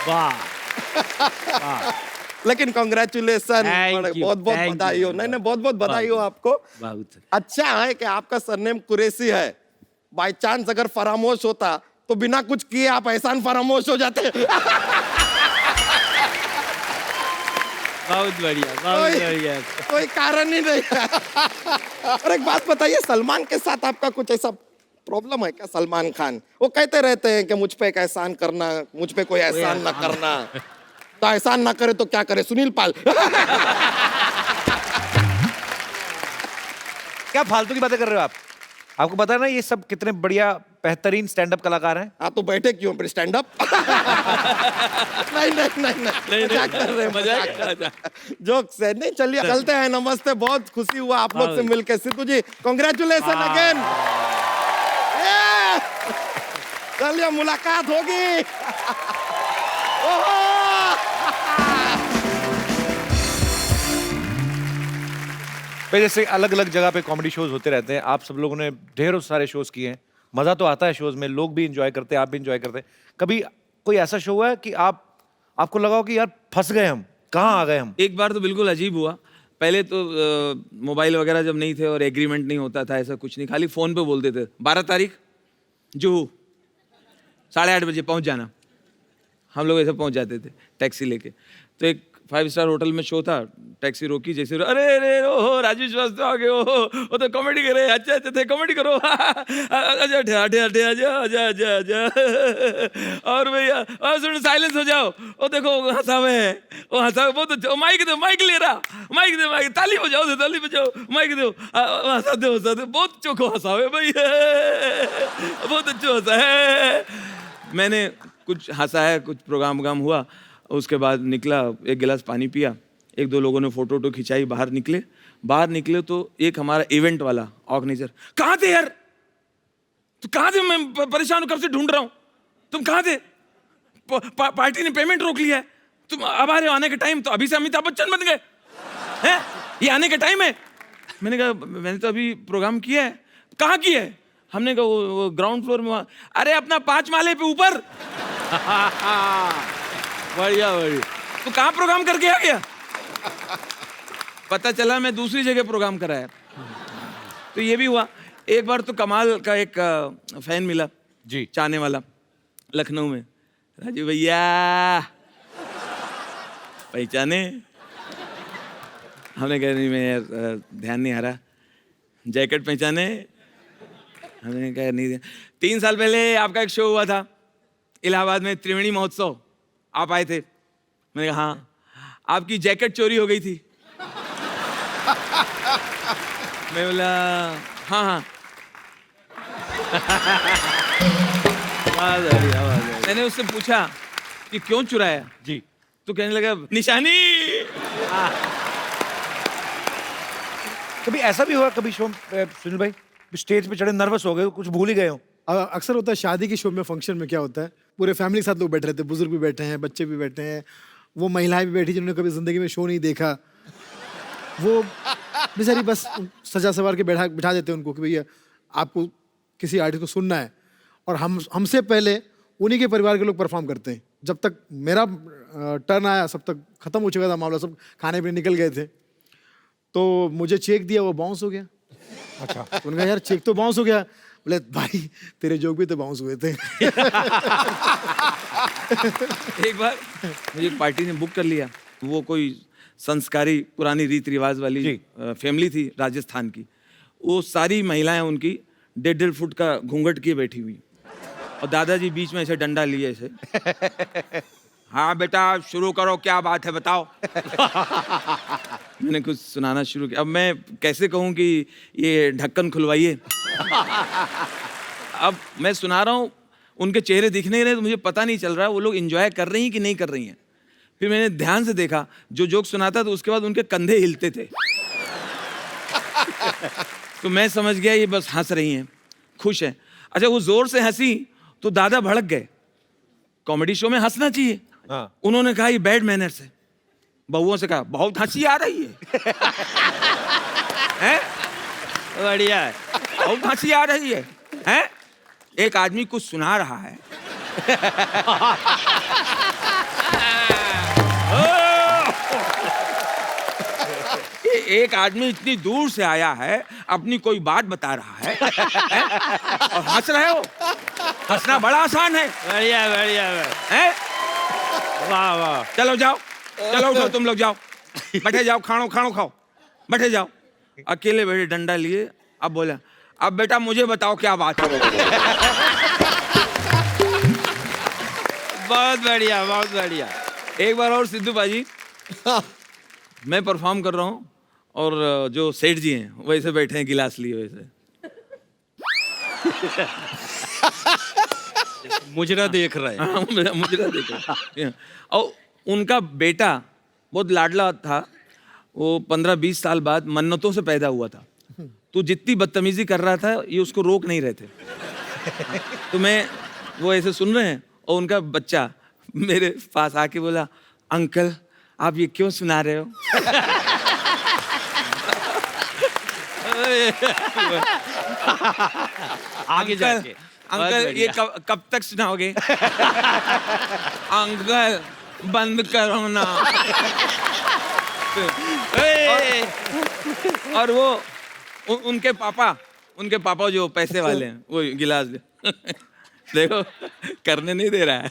वाह लेकिन कॉन्ग्रेचुलेसन, Thank you, बहुत बहुत thank बधाई हो। you. नहीं बहुत बहुत बधाई हो आपको। बहुत अच्छा है कि आपका सरनेम कुरैशी है, बाय चांस अगर फरामोश होता तो बिना कुछ किए आप एहसान फरामोश हो जाते। बहुत बढ़िया। कोई कारण ही नहीं है। और एक बात बताइए, सलमान के साथ आपका कुछ ऐसा प्रॉब्लम है क्या? सलमान खान वो कहते रहते हैं कि मुझ पे एक एहसान करना, मुझ पे कोई एहसान ना करना, तो एहसान ना करे तो क्या करे सुनील पाल? क्या फालतू की बातें कर रहे हो आप? आपको पता है ना ये सब कितने बढ़िया बेहतरीन स्टैंड अप कलाकार हैं? आप तो बैठे क्यों फिर स्टैंड अप? नहीं मजाक कर रहे हैं, मजाक जोक्स है। नहीं चलिए चलते हैं, नमस्ते, बहुत खुशी हुआ आप लोग से मिलके। सिद्धू जी कांग्रेचुलेशन अगेन, चलिए मुलाकात होगी। भाई जैसे अलग अलग जगह पे कॉमेडी शोज होते रहते हैं, आप सब लोगों ने ढेरों सारे शोज किए हैं, मजा तो आता है शोज में, लोग भी इंजॉय करते हैं, आप भी इंजॉय करते हैं। कभी कोई ऐसा शो हुआ है कि आपको लगा हो कि यार फंस गए हम, कहाँ आ गए हम? एक बार तो बिल्कुल अजीब हुआ। पहले तो मोबाइल वगैरह जब नहीं थे और एग्रीमेंट नहीं होता था, ऐसा कुछ नहीं, खाली फोन पे बोलते थे 12 तारीख जुहू 8:30 बजे पहुंच जाना। हम लोग ऐसे पहुंच जाते थे टैक्सी लेके। तो एक 5 स्टार होटल में शो था, टैक्सी रोकी, जैसे अरे अरे ओ राजू श्रीवास्तव आ गए, ओ तो कॉमेडी करे, अच्छा अच्छा थे कॉमेडी करो, अच्छा हटे हटे आजा आजा आजा आजा, और भैया और सुन साइलेंस हो जाओ, ओ देखो हंसावे है, ओ हंसावे बहुत अच्छा, माइक दो, माइक ले रहा, माइक दे, माइक ताली बजाओ, ताली बजाओ, माइक दो, हंसा दो, बहुत चोखो हंसावे भैया, बहुत अच्छा हंसा है। मैंने कुछ हंसा है, कुछ प्रोग्राम हुआ, उसके बाद निकला, एक गिलास पानी पिया, एक दो लोगों ने फोटो खिंचाई, बाहर निकले तो एक हमारा इवेंट वाला ऑर्गेनाइजर, कहाँ थे यार, तो कहाँ थे, मैं परेशान हूँ, कब से ढूंढ रहा हूँ, तुम कहाँ थे, पार्टी ने पेमेंट रोक लिया है, तुम अब आ रहे हो, आने का टाइम, तो अभी से अमिताभ बच्चन बन गए हैं, ये आने का टाइम है। मैंने कहा मैंने तो अभी प्रोग्राम किया है। कहाँ किया है? हमने कहा वो ग्राउंड फ्लोर में। अरे अपना 5 माले पे ऊपर। बढ़िया बढ़िया। तो कहाँ प्रोग्राम करके आ गया? पता चला मैं दूसरी जगह प्रोग्राम कराया। तो ये भी हुआ। एक बार तो कमाल का एक फैन मिला जी, चाहने वाला, लखनऊ में, राजू भैया पहचाने? हमने कहा नहीं, मैं यार ध्यान नहीं आ रहा। जैकेट पहचाने? हमने कहा नहीं। 3 साल पहले आपका एक शो हुआ था इलाहाबाद में, त्रिवेणी महोत्सव, आप आए थे। मैंने कहा हाँ। आपकी जैकेट चोरी हो गई थी। मैं बोला हाँ हाँ। मैंने उससे पूछा कि क्यों चुराया जी, तो कहने लगा निशानी। कभी ऐसा भी हुआ, कभी शो सुनील भाई स्टेज पे चढ़े नर्वस हो गए, कुछ भूल ही गए हो? अक्सर होता है शादी के शो में, फंक्शन में क्या होता है, पूरे फैमिली के साथ लोग बैठे रहते हैं, बुजुर्ग भी बैठे हैं, बच्चे भी बैठे हैं, वो महिलाएं भी बैठी जिन्होंने कभी जिंदगी में शो नहीं देखा, वो बेचारी बस सजा सवार के बिठा देते हैं उनको कि भैया आपको किसी आर्टिस्ट को सुनना है, और हमसे पहले उन्हीं के परिवार के लोग परफॉर्म करते हैं। जब तक मेरा टर्न आया सब तक खत्म हो चुका था मामला, सब खाने पीने निकल गए थे। तो मुझे चेक दिया, वो बाउंस हो गया। अच्छा, उन्होंने कहा यार चेक तो बाउंस हो गया। बोले भाई तेरे जोक भी तो बाउंस हुए थे। एक बार मुझे पार्टी ने बुक कर लिया, वो कोई संस्कारी पुरानी रीति रिवाज वाली फैमिली थी राजस्थान की। वो सारी महिलाएं उनकी 1.5 फुट का घूंघट किए बैठी हुई, और दादाजी बीच में ऐसे डंडा लिए ऐसे, हाँ बेटा शुरू करो, क्या बात है बताओ। मैंने कुछ सुनाना शुरू किया। अब मैं कैसे कहूँ कि ये ढक्कन खुलवाइए। अब मैं सुना रहा हूँ, उनके चेहरे दिख नहीं रहे, तो मुझे पता नहीं चल रहा है वो लोग एंजॉय कर रही हैं कि नहीं कर रही हैं। फिर मैंने ध्यान से देखा, जो जोक सुनाता तो उसके बाद उनके कंधे हिलते थे। तो मैं समझ गया ये बस हंस रही हैं, खुश हैं। अच्छा, वो जोर से हंसी तो दादा भड़क गए। कॉमेडी शो में हंसना चाहिए। उन्होंने कहा ये बैड मैनर्स है। बहुओं से कहा बहुत हंसी आ रही है। हैं? बढ़िया है, बहुत हंसी आ रही है। हैं? एक आदमी कुछ सुना रहा है। एक आदमी इतनी दूर से आया है, अपनी कोई बात बता रहा है, और हंस रहे हो। हंसना बड़ा आसान है। बढ़िया बढ़िया है। वाह वाह। चलो जाओ, चलो उठो, तुम लोग जाओ, बैठे जाओ, खानो खानो खाओ, बैठे जाओ। अकेले बैठे डंडा लिए। अब बोला, अब बेटा मुझे बताओ क्या बात है। बहुत बढ़िया बहुत बढ़िया। एक बार और सिद्धू बाजी, मैं परफॉर्म कर रहा हूँ और जो सेठ जी हैं वैसे बैठे हैं गिलास लिए वैसे, मुजरा देख रहे हैं। हाँ, मुजरा देख रहे हैं। और उनका बेटा बहुत लाडला था, वो 15-20 साल बाद मन्नतों से पैदा हुआ था। तो जितनी बदतमीजी कर रहा था ये उसको रोक नहीं रहे थे। तो मैं, वो ऐसे सुन रहे हैं और उनका बच्चा मेरे पास आके बोला, अंकल आप ये क्यों सुना रहे हो? आगे जाके अंकल ये कब तक सुनाओगे? अंकल बंद करो ना। और वो उनके पापा जो पैसे वाले हैं वो गिलास देखो करने नहीं दे रहा है।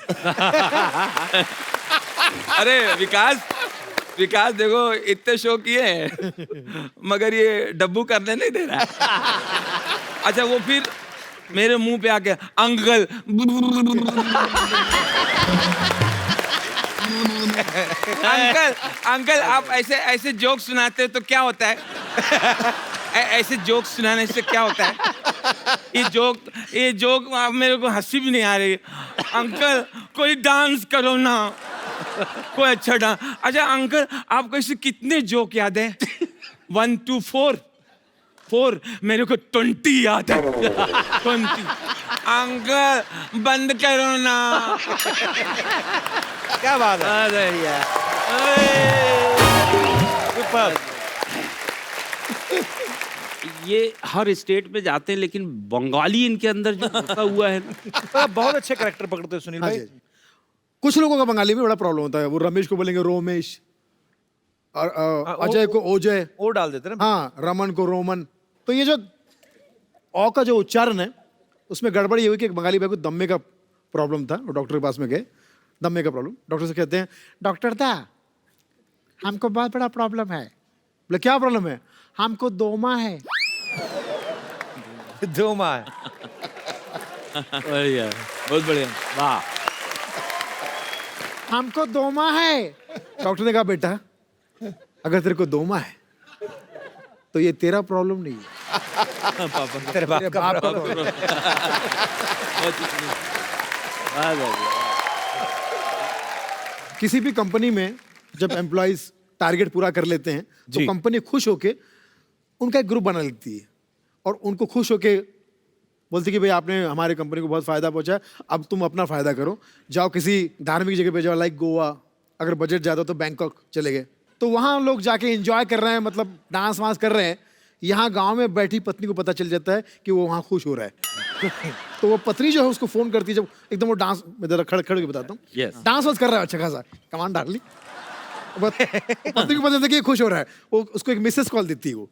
अरे विकास देखो इतने शो किए हैं मगर ये डब्बू करने नहीं दे रहा है। अच्छा, वो फिर मेरे मुंह पे आके अंकल अंकल आप ऐसे जोक सुनाते हो तो क्या होता है? ऐसे जोक सुनाने से क्या होता है? ये जोक आप मेरे को हंसी भी नहीं आ रही। अंकल कोई डांस करो ना, कोई अच्छा डांस। अच्छा अंकल आपको ऐसे कितने जोक याद है? 1 to 4 मेरे को 20 याद है। 20। अंकल बंद करो ना। क्या बात है। ये हर स्टेट में जाते हैं, लेकिन बंगाली इनके अंदर जो घुसा हुआ है। बहुत अच्छे कैरेक्टर पकड़ते हो सुनील हाँ भाई। जी। कुछ लोगों का बंगाली में बड़ा प्रॉब्लम होता है। वो रमेश को बोलेंगे रोमेश, और अजय को ओजय, ओ डाल देते ना। हाँ, रमन को रोमन। तो ये जो औ का जो उच्चारण है उसमें गड़बड़ी ये हुई कि एक बंगाली भाई को दम्मे का प्रॉब्लम था। वो डॉक्टर के पास में गए, दम्मे का प्रॉब्लम। डॉक्टर से कहते हैं, डॉक्टर दा हमको बहुत बड़ा प्रॉब्लम है। बोले क्या प्रॉब्लम है? हमको दोमा है। दो माँ बढ़िया, बहुत बढ़िया। वाह। हमको दोमा है। डॉक्टर ने कहा बेटा अगर तेरे को दोमा है तो ये तेरा प्रॉब्लम नहीं है, तेरे बाप का बाप का प्रॉब्लम। किसी भी कंपनी में जब एम्प्लॉइज टारगेट पूरा कर लेते हैं तो कंपनी खुश होके उनका एक ग्रुप बना लेती है और उनको खुश होके बोलती कि भाई आपने हमारे कंपनी को बहुत फायदा पहुंचा, अब तुम अपना फायदा करो, जाओ किसी धार्मिक जगह पे जाओ, लाइक गोवा, अगर बजट ज़्यादा तो बैंकॉक चले गए। तो वहाँ लोग जाके एंजॉय कर रहे हैं, मतलब डांस वांस कर रहे हैं। यहाँ गांव में बैठी पत्नी को पता चल जाता है कि वो वहाँ खुश हो रहा है। तो वो पत्नी जो है उसको फोन करती है, जब एकदम वो डांस में जरा खड़ खड़ के बताता हूँ, Yes. डांस वांस कर रहा है अच्छा खासा, कमान डार्लिंग, पत्नी को पता चलता है कि ये खुश हो रहा है, वो उसको एक मिसेस कॉल देती है, वो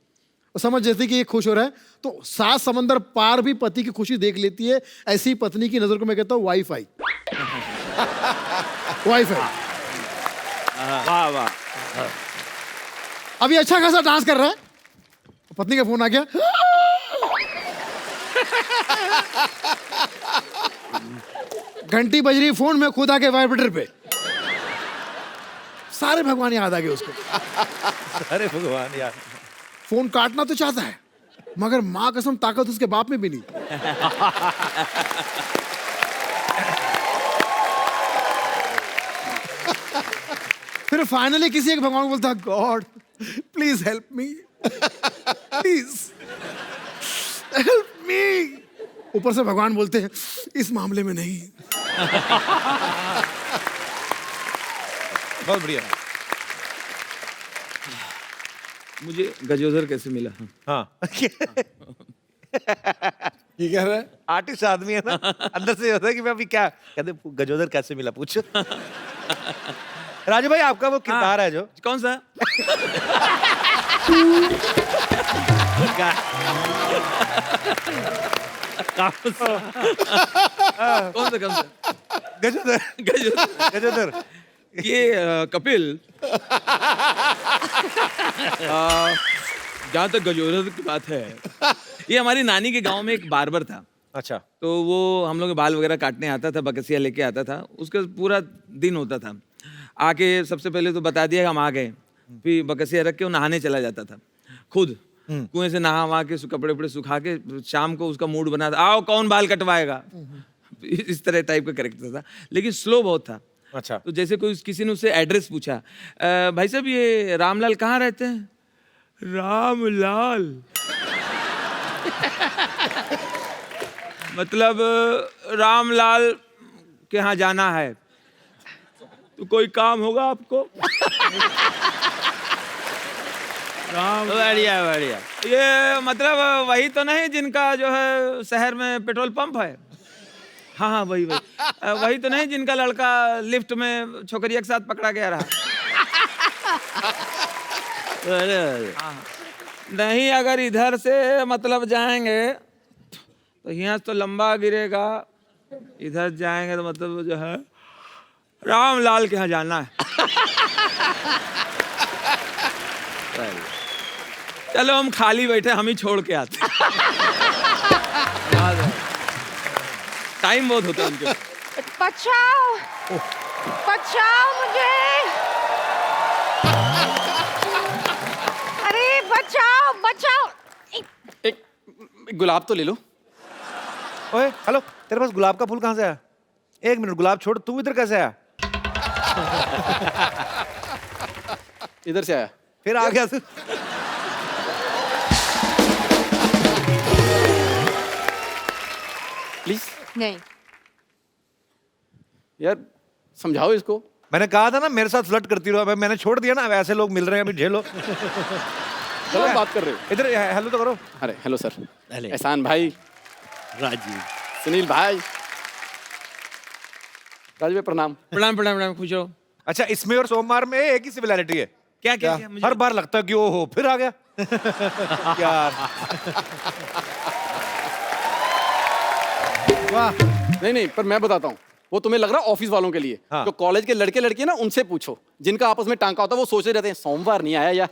समझ जाती है कि ये खुश हो रहा है, तो 7 समंदर पार भी पति की खुशी देख लेती है। ऐसी ही पत्नी की नजर को मैं कहता हूँ वाईफाई। वाईफाई। वाह वाह। अभी अच्छा खासा डांस कर रहा है, पत्नी का फोन आ गया, घंटी बज रही, फोन में खुद आके वाइब्रेटर पे, सारे भगवान याद आ गए उसको। अरे भगवान यार, फोन काटना तो चाहता है, मगर माँ कसम ताकत उसके बाप में भी नहीं। फिर फाइनली किसी एक भगवान को बोलता, God please help me, please help me. ऊपर से भगवान बोलते हैं, इस मामले में नहीं। बहुत बढ़िया। मुझे गजोदर कैसे मिला? हाँ ये कह रहा है आर्टिस्ट आदमी है ना, अंदर से होता है कि मैं अभी क्या कहते, गजोदर कैसे मिला पूछ। राजू भाई, आपका वो किरदार है जो कौन सा? कौन सा? गजोदर गजोदर। गजोदर ये कपिल, जहाँ तक गजोदर की बात है, ये हमारी नानी के गांव में एक बार्बर था। अच्छा। तो वो हम लोग के बाल वगैरह काटने आता था, बकसिया लेके आता था, उसका पूरा दिन होता था। आके सबसे पहले तो बता दिया कि हम आ गए, फिर बकसिया रख के वो नहाने चला जाता था खुद, कुएं से नहा वहा के कपड़े वपड़े सुखा के, शाम को उसका मूड बना था, आओ कौन बाल कटवाएगा, इस तरह टाइप का कैरेक्टर था, लेकिन स्लो बहुत था। अच्छा। तो जैसे कोई किसी ने उससे एड्रेस पूछा, भाई साहब ये रामलाल कहाँ रहते हैं? रामलाल मतलब रामलाल के यहाँ जाना है, तो कोई काम होगा आपको? राम, बढ़िया बढ़िया। ये मतलब वही तो नहीं जिनका जो है शहर में पेट्रोल पंप है? हाँ हाँ वही वही। वही तो नहीं जिनका लड़का लिफ्ट में छोकरिया के साथ पकड़ा गया रहा? हाँ। नहीं, अगर इधर से मतलब जाएंगे तो यहाँ तो लंबा गिरेगा, इधर जाएंगे तो मतलब जो है रामलाल के यहाँ जाना है। चलो हम खाली बैठे, हम ही छोड़ के आते। टाइम बहुत होता है उनके। बचाओ, बचाओ मुझे, अरे बचाओ बचाओ। एक गुलाब तो ले लो। ओए हेलो, तेरे पास गुलाब का फूल कहाँ से आया? एक मिनट, गुलाब छोड़, तू इधर कैसे आया? इधर से आया। फिर आ गया तू? प्लीज नहीं, यार समझाओ इसको। मैंने कहा था ना मेरे साथ फ्लर्ट करती रहो, अब मैंने छोड़ दिया ना, अब ऐसे लोग मिल रहे हैं, अभी झेलो। चलो बात कर रहे हो। इधर हेलो तो करो। अरे हेलो सर, हेलो। एहसान भाई, राजीव। सुनील भाई, राजू भाई प्रणाम। प्रणाम प्रणाम प्रणाम, खुश रहो। अच्छा, इसमें और सोमवार में एक ही सिमिलैरिटी है। क्या क्या क्या? मुझे हर बार लगता है कि ओ हो फिर आ गया। यार वाह। नहीं नहीं, पर मैं बताता हूँ, वो तुम्हें लग रहा है ऑफिस वालों के लिए। हाँ। जो कॉलेज के लड़के लड़की है ना, उनसे पूछो, जिनका आपस में टांका होता है, वो सोचते रहते हैं सोमवार नहीं आया यार।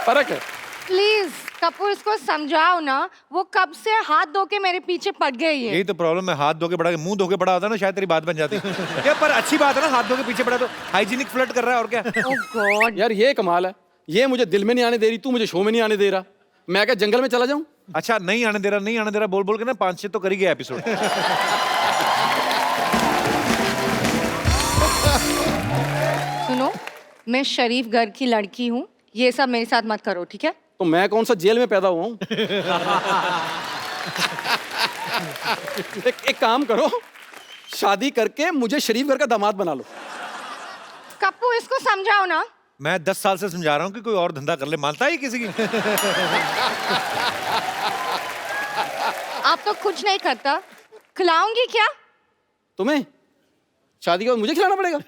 फर्क है। प्लीज कपूर इसको समझाओ ना, वो कब से हाथ धो के मेरे पीछे पड़ गई है। यही तो प्रॉब्लम है, हाथ धो के बड़ा के मुंह धो के बड़ा होता ना, शायद तेरी बात बन जाती। क्या पर अच्छी बात है ना, हाथ धो के पीछे पड़ा तो हाइजीनिक फ्लर्ट कर रहा है, और क्या। ओह गॉड, यार ये कमाल है, ये मुझे दिल में नहीं आने दे रही, तू मुझे शो में नहीं आने दे रहा। मैं क्या जंगल में चला जाऊं? अच्छा, नहीं आने दे रहा, नहीं आने दे रहा बोल बोल के ना 5-6 तो कर ही गया एपिसोड। सुनो, मैं शरीफ घर की लड़की हूँ, ये सब मेरे साथ मत करो, ठीक है? तो मैं कौन सा जेल में पैदा हुआ हूं? एक काम करो, शादी करके मुझे शरीफ घर का दामाद बना लो। कपूर इसको समझाओ ना। मैं 10 साल से समझा रहा हूँ कि कोई और धंधा कर ले, मानता ही किसी की। आप तो कुछ नहीं करता, खिलाऊंगी क्या? तुम्हें शादी के बाद मुझे खिलाना पड़ेगा?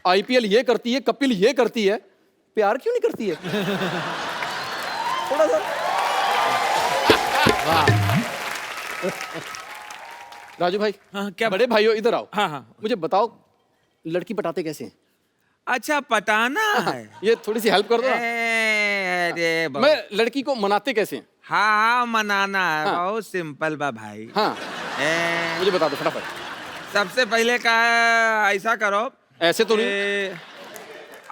आईपीएल ये करती है, कपिल ये करती है, प्यार क्यों नहीं करती है? थोड़ा सा। राजू भाई, हाँ, क्या? बड़े भाइयों इधर आओ। हाँ हाँ। मुझे बताओ लड़की पटाते कैसे हैं? अच्छा, पटाना है। ये थोड़ी सी हेल्प कर दो ना। अरे मैं लड़की को मनाते कैसे हैं? हाँ, मनाना है। हाँ। बहुत सिंपल बा भाई। हाँ, ए, मुझे बता दो फटाफट। सबसे पहले का ऐसा करो। ऐसे तो नहीं।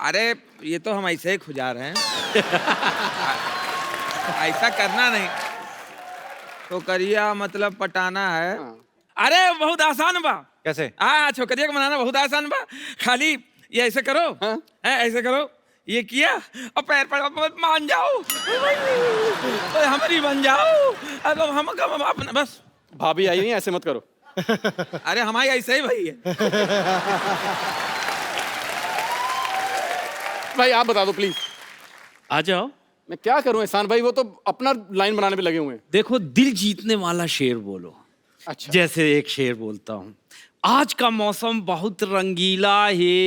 अरे ये तो हम ऐसे ही खुजा रहे हैं। ऐसा करना नहीं तो करिया, मतलब पटाना है। हाँ। अरे बहुत आसान बा। कैसे? हाँ, छोकरिया को मनाना बहुत आसान बा। खाली ये ऐसे करो। हाँ? ऐसे करो, ये किया और पैर पर मान जाओ, तो हमारी बन जाओ। अब हम अपना बस। भाभी आई नहीं, ऐसे मत करो। अरे हमारी ऐसे ही भाई है। भाई आप बता दो प्लीज। आ जाओ। मैं क्या करूं एहसान भाई, वो तो अपना लाइन बनाने पे लगे हुए हैं। देखो, दिल जीतने वाला शेर बोलो। अच्छा, जैसे एक शेर बोलता हूँ, आज का मौसम बहुत रंगीला है।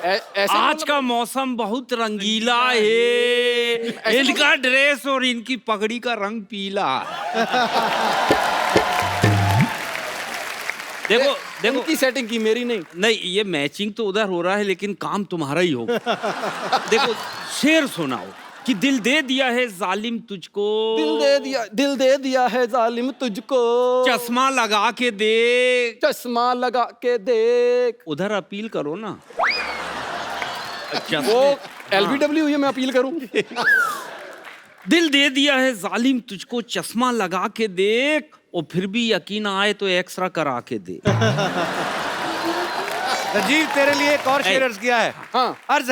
ऐसे आज का मौसम बहुत रंगीला है। इनका ड्रेस और इनकी पगड़ी का रंग पीला है। देखो देखो, उनकी सेटिंग की, मेरी नहीं। नहीं, ये मैचिंग तो उधर हो रहा है, लेकिन काम तुम्हारा ही होगा। देखो, शेर सुनाओ कि दिल दे दिया है जालिम तुझको, दिल दे दिया है जालिम तुझको, चश्मा लगा के देख। चश्मा लगा के देख। उधर अपील करो ना। वो LBW है, मैं अपील करूं? दिल दे दिया है जालिम तुझको, चश्मा लगा के देख, और फिर भी यकीन आए तो एक्सरा करा के दे। राजीव, तेरे लिए एक और शेर अर्ज किया है। हाँ। अर्ज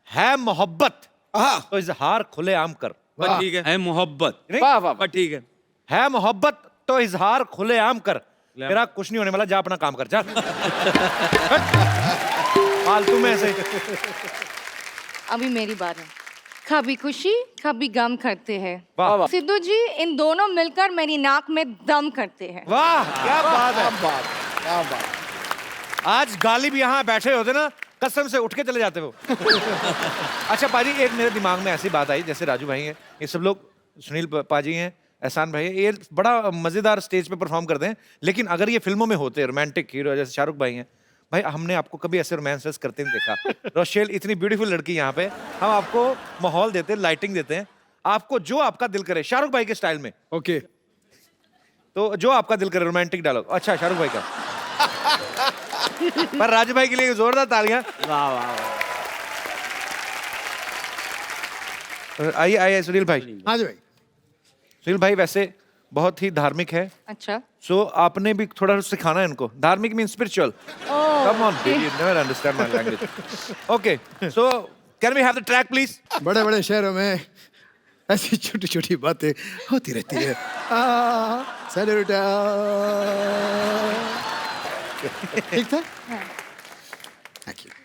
है मोहब्बत तो इजहार खुले आम कर। बस ठीक है। है मोहब्बत। नहीं? वाह वाह। बस ठीक है। है मोहब्बत तो इजहार खुले आम कर। तेरा कुछ नहीं होने वाला, जा अपना काम कर, जा। फालतू में ऐसे। अभी मेरी बात है। कभी खुशी कभी गम करते हैं। वाह वाह सिद्धू जी, इन दोनों मिलकर मेरी नाक में दम करते हैं। वाह, क्या बात है। क्या बात। आज गालिब यहाँ बैठे होते ना, कसम से उठ के चले जाते वो। अच्छा पाजी, एक मेरे दिमाग में ऐसी बात आई, जैसे राजू भाई हैं, ये सब लोग, सुनील पाजी हैं, एहसान भाई हैं, ये बड़ा मजेदार स्टेज पे परफॉर्म करते हैं, लेकिन अगर ये फिल्मों में होते रोमांटिक हीरो जैसे शाहरुख भाई हैं, भाई हमने आपको कभी ऐसे रोमांस करते नहीं देखा। रोशेल इतनी ब्यूटीफुल लड़की यहाँ पे, हम आपको माहौल देते हैं, लाइटिंग देते हैं, आपको जो आपका दिल करे शाहरुख भाई के स्टाइल में। ओके, तो जो आपका दिल करे रोमांटिक डायलॉग। अच्छा, शाहरुख भाई का। पर राजू भाई के लिए जोरदार तालियां। वाह वाह वाह। आइए आइए सुनील भाई। हाँ जी भाई। सुनील भाई वैसे बहुत ही धार्मिक है, अच्छा। सो आपने भी थोड़ा सिखाना है इनको। धार्मिक mean spiritual. Come on baby, you never understand my language. Okay, so can we have the track please? बड़े बड़े शहरों में ऐसी छोटी छोटी बातें होती रहती है। सैल्यूट। ठीक था।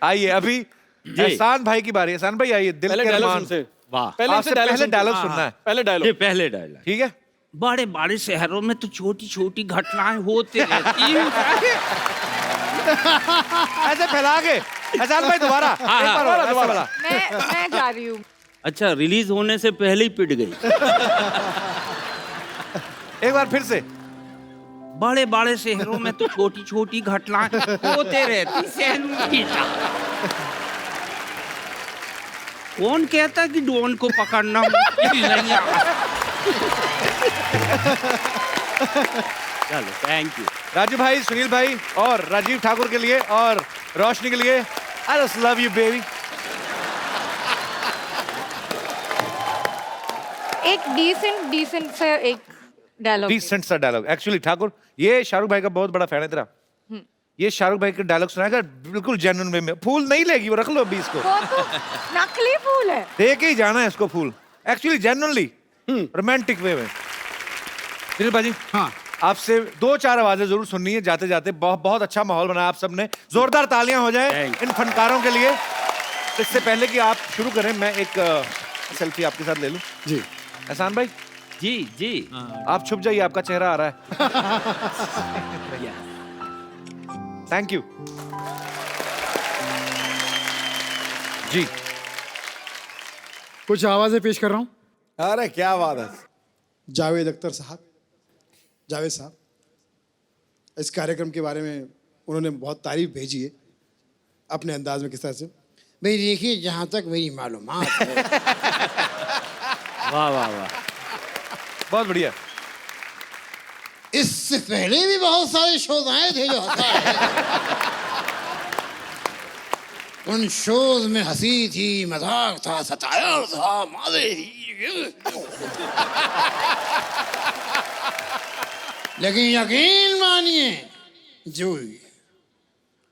आइए अभी एहसान भाई की बारी। एहसान भाई आइए, दिल पहले के डायलॉग अरमान सुनते। वाह। आपसे पहले डायलॉग सुनना है। पहले ये डायलॉग। पहले डायलॉग। ठीक है, बड़े बड़े शहरों में तो छोटी छोटी घटनाएं होती रहती हैं। ऐसे फैला के। एहसान भाई दोबारा, एक बार और, ऐसा वाला। मैं जा रही हूँ। अच्छा, रिलीज होने से पहले ही पिट गई। एक बार फिर से। बड़े बड़े शहरों में तो छोटी छोटी घटनाएं होते रहती हैं। कौन कहता कि डॉन को पकड़ना मुश्किल नहीं है? चलो, थैंक यू। राजू भाई, सुनील भाई और राजीव ठाकुर के लिए और रोशनी के लिए, I just love you baby. एक डिसेंट से एक डायलॉग। डिसेंट सा डायलॉग। एक्चुअली ठाकुर, ये शाहरुख भाई का बहुत बड़ा फैन है तेरा। ये शाहरुख भाई के डायलॉग सुनाएगा बिल्कुल जेन्युइन वे में। फूल नहीं लेगी वो, रख लो अभी इसको। वो तो नकली फूल है। दे के ही जाना है इसको फूल, एक्चुअली जेन्युइनली रोमांटिक वे में। सुनील भाजी, हाँ, आपसे 2-4 आवाजें जरूर सुननी है जाते जाते। बहुत बहुत अच्छा माहौल बनाया आप सबने। जोरदार तालियां हो जाए Thank इन फनकारों के लिए। इससे पहले कि आप शुरू करें, मैं एक सेल्फी आपके साथ ले लूं। जी। एहसान भाई जी जी आप छुप जाइए, आपका चेहरा आ रहा है। थैंक यू जी। कुछ आवाजें पेश कर रहा हूँ। अरे क्या बात है। जावेद अख्तर साहब, जावेद साहब, इस कार्यक्रम के बारे में उन्होंने बहुत तारीफ भेजी है अपने अंदाज में। किस तरह से? भाई देखिए, जहाँ तक मेरी मालूमात है, वाह वाह वाह, बहुत बढ़िया। इससे पहले भी बहुत सारे शोज आए थे जो हंसा है। उन शोज में हंसी थी, मजाक था, सतायर था, मजे थी। लेकिन यकीन मानिए, जो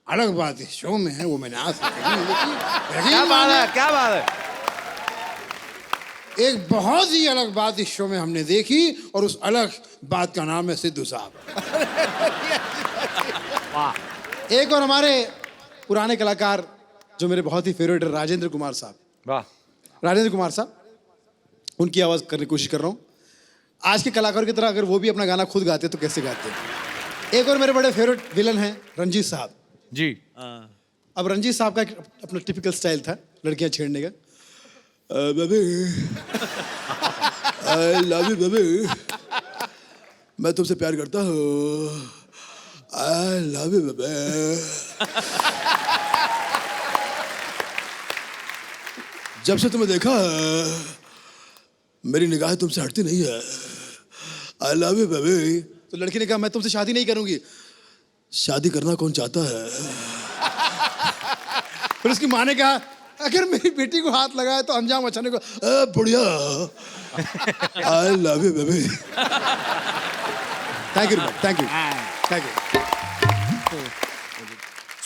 अलग बात इस शो में है वो मैंने आज तक नहीं देखी। क्या बात है, क्या बात है। एक बहुत ही अलग बात इस शो में हमने देखी, और उस अलग बात का नाम है सिद्धू साहब। एक और हमारे पुराने कलाकार जो मेरे बहुत ही फेवरेट है, राजेंद्र कुमार साहब। वाह, राजेंद्र कुमार साहब, उनकी आवाज करने की कोशिश कर रहा हूँ। आज के कलाकार की तरह अगर वो भी अपना गाना खुद गाते तो कैसे गाते। एक और मेरे बड़े फेवरेट विलन हैं रंजीत साहब जी। अब रंजीत साहब का एक अपना टिपिकल स्टाइल था लड़कियां छेड़ने का। Baby, I love you baby, मैं तुमसे प्यार करता हूँ, आई लव यू बेबी। जब से तुम्हें देखा मेरी निगाहें तुमसे हटती नहीं है, आई लव यू बेबी। तो लड़की ने कहा मैं तुमसे शादी नहीं करूंगी। शादी करना कौन चाहता है? फिर उसकी माँ ने कहा अगर मेरी बेटी को हाथ लगाए तो अंजाम अच्छा नहीं को। बुढ़िया, I love you baby. Thank you, thank you, thank you.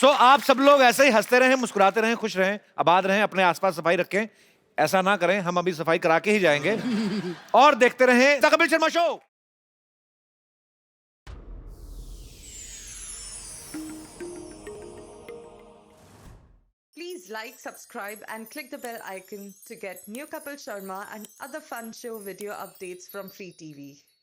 So आप सब लोग ऐसे ही हंसते रहें, मुस्कुराते रहें, खुश रहें, आबाद रहें, अपने आसपास सफाई रखें। ऐसा ना करें, हम अभी सफाई करा के ही जाएंगे। और देखते रहें the Kapil Sharma show. Please like, subscribe and click the bell icon to get new Kapil Sharma and other fun show video updates from Free TV.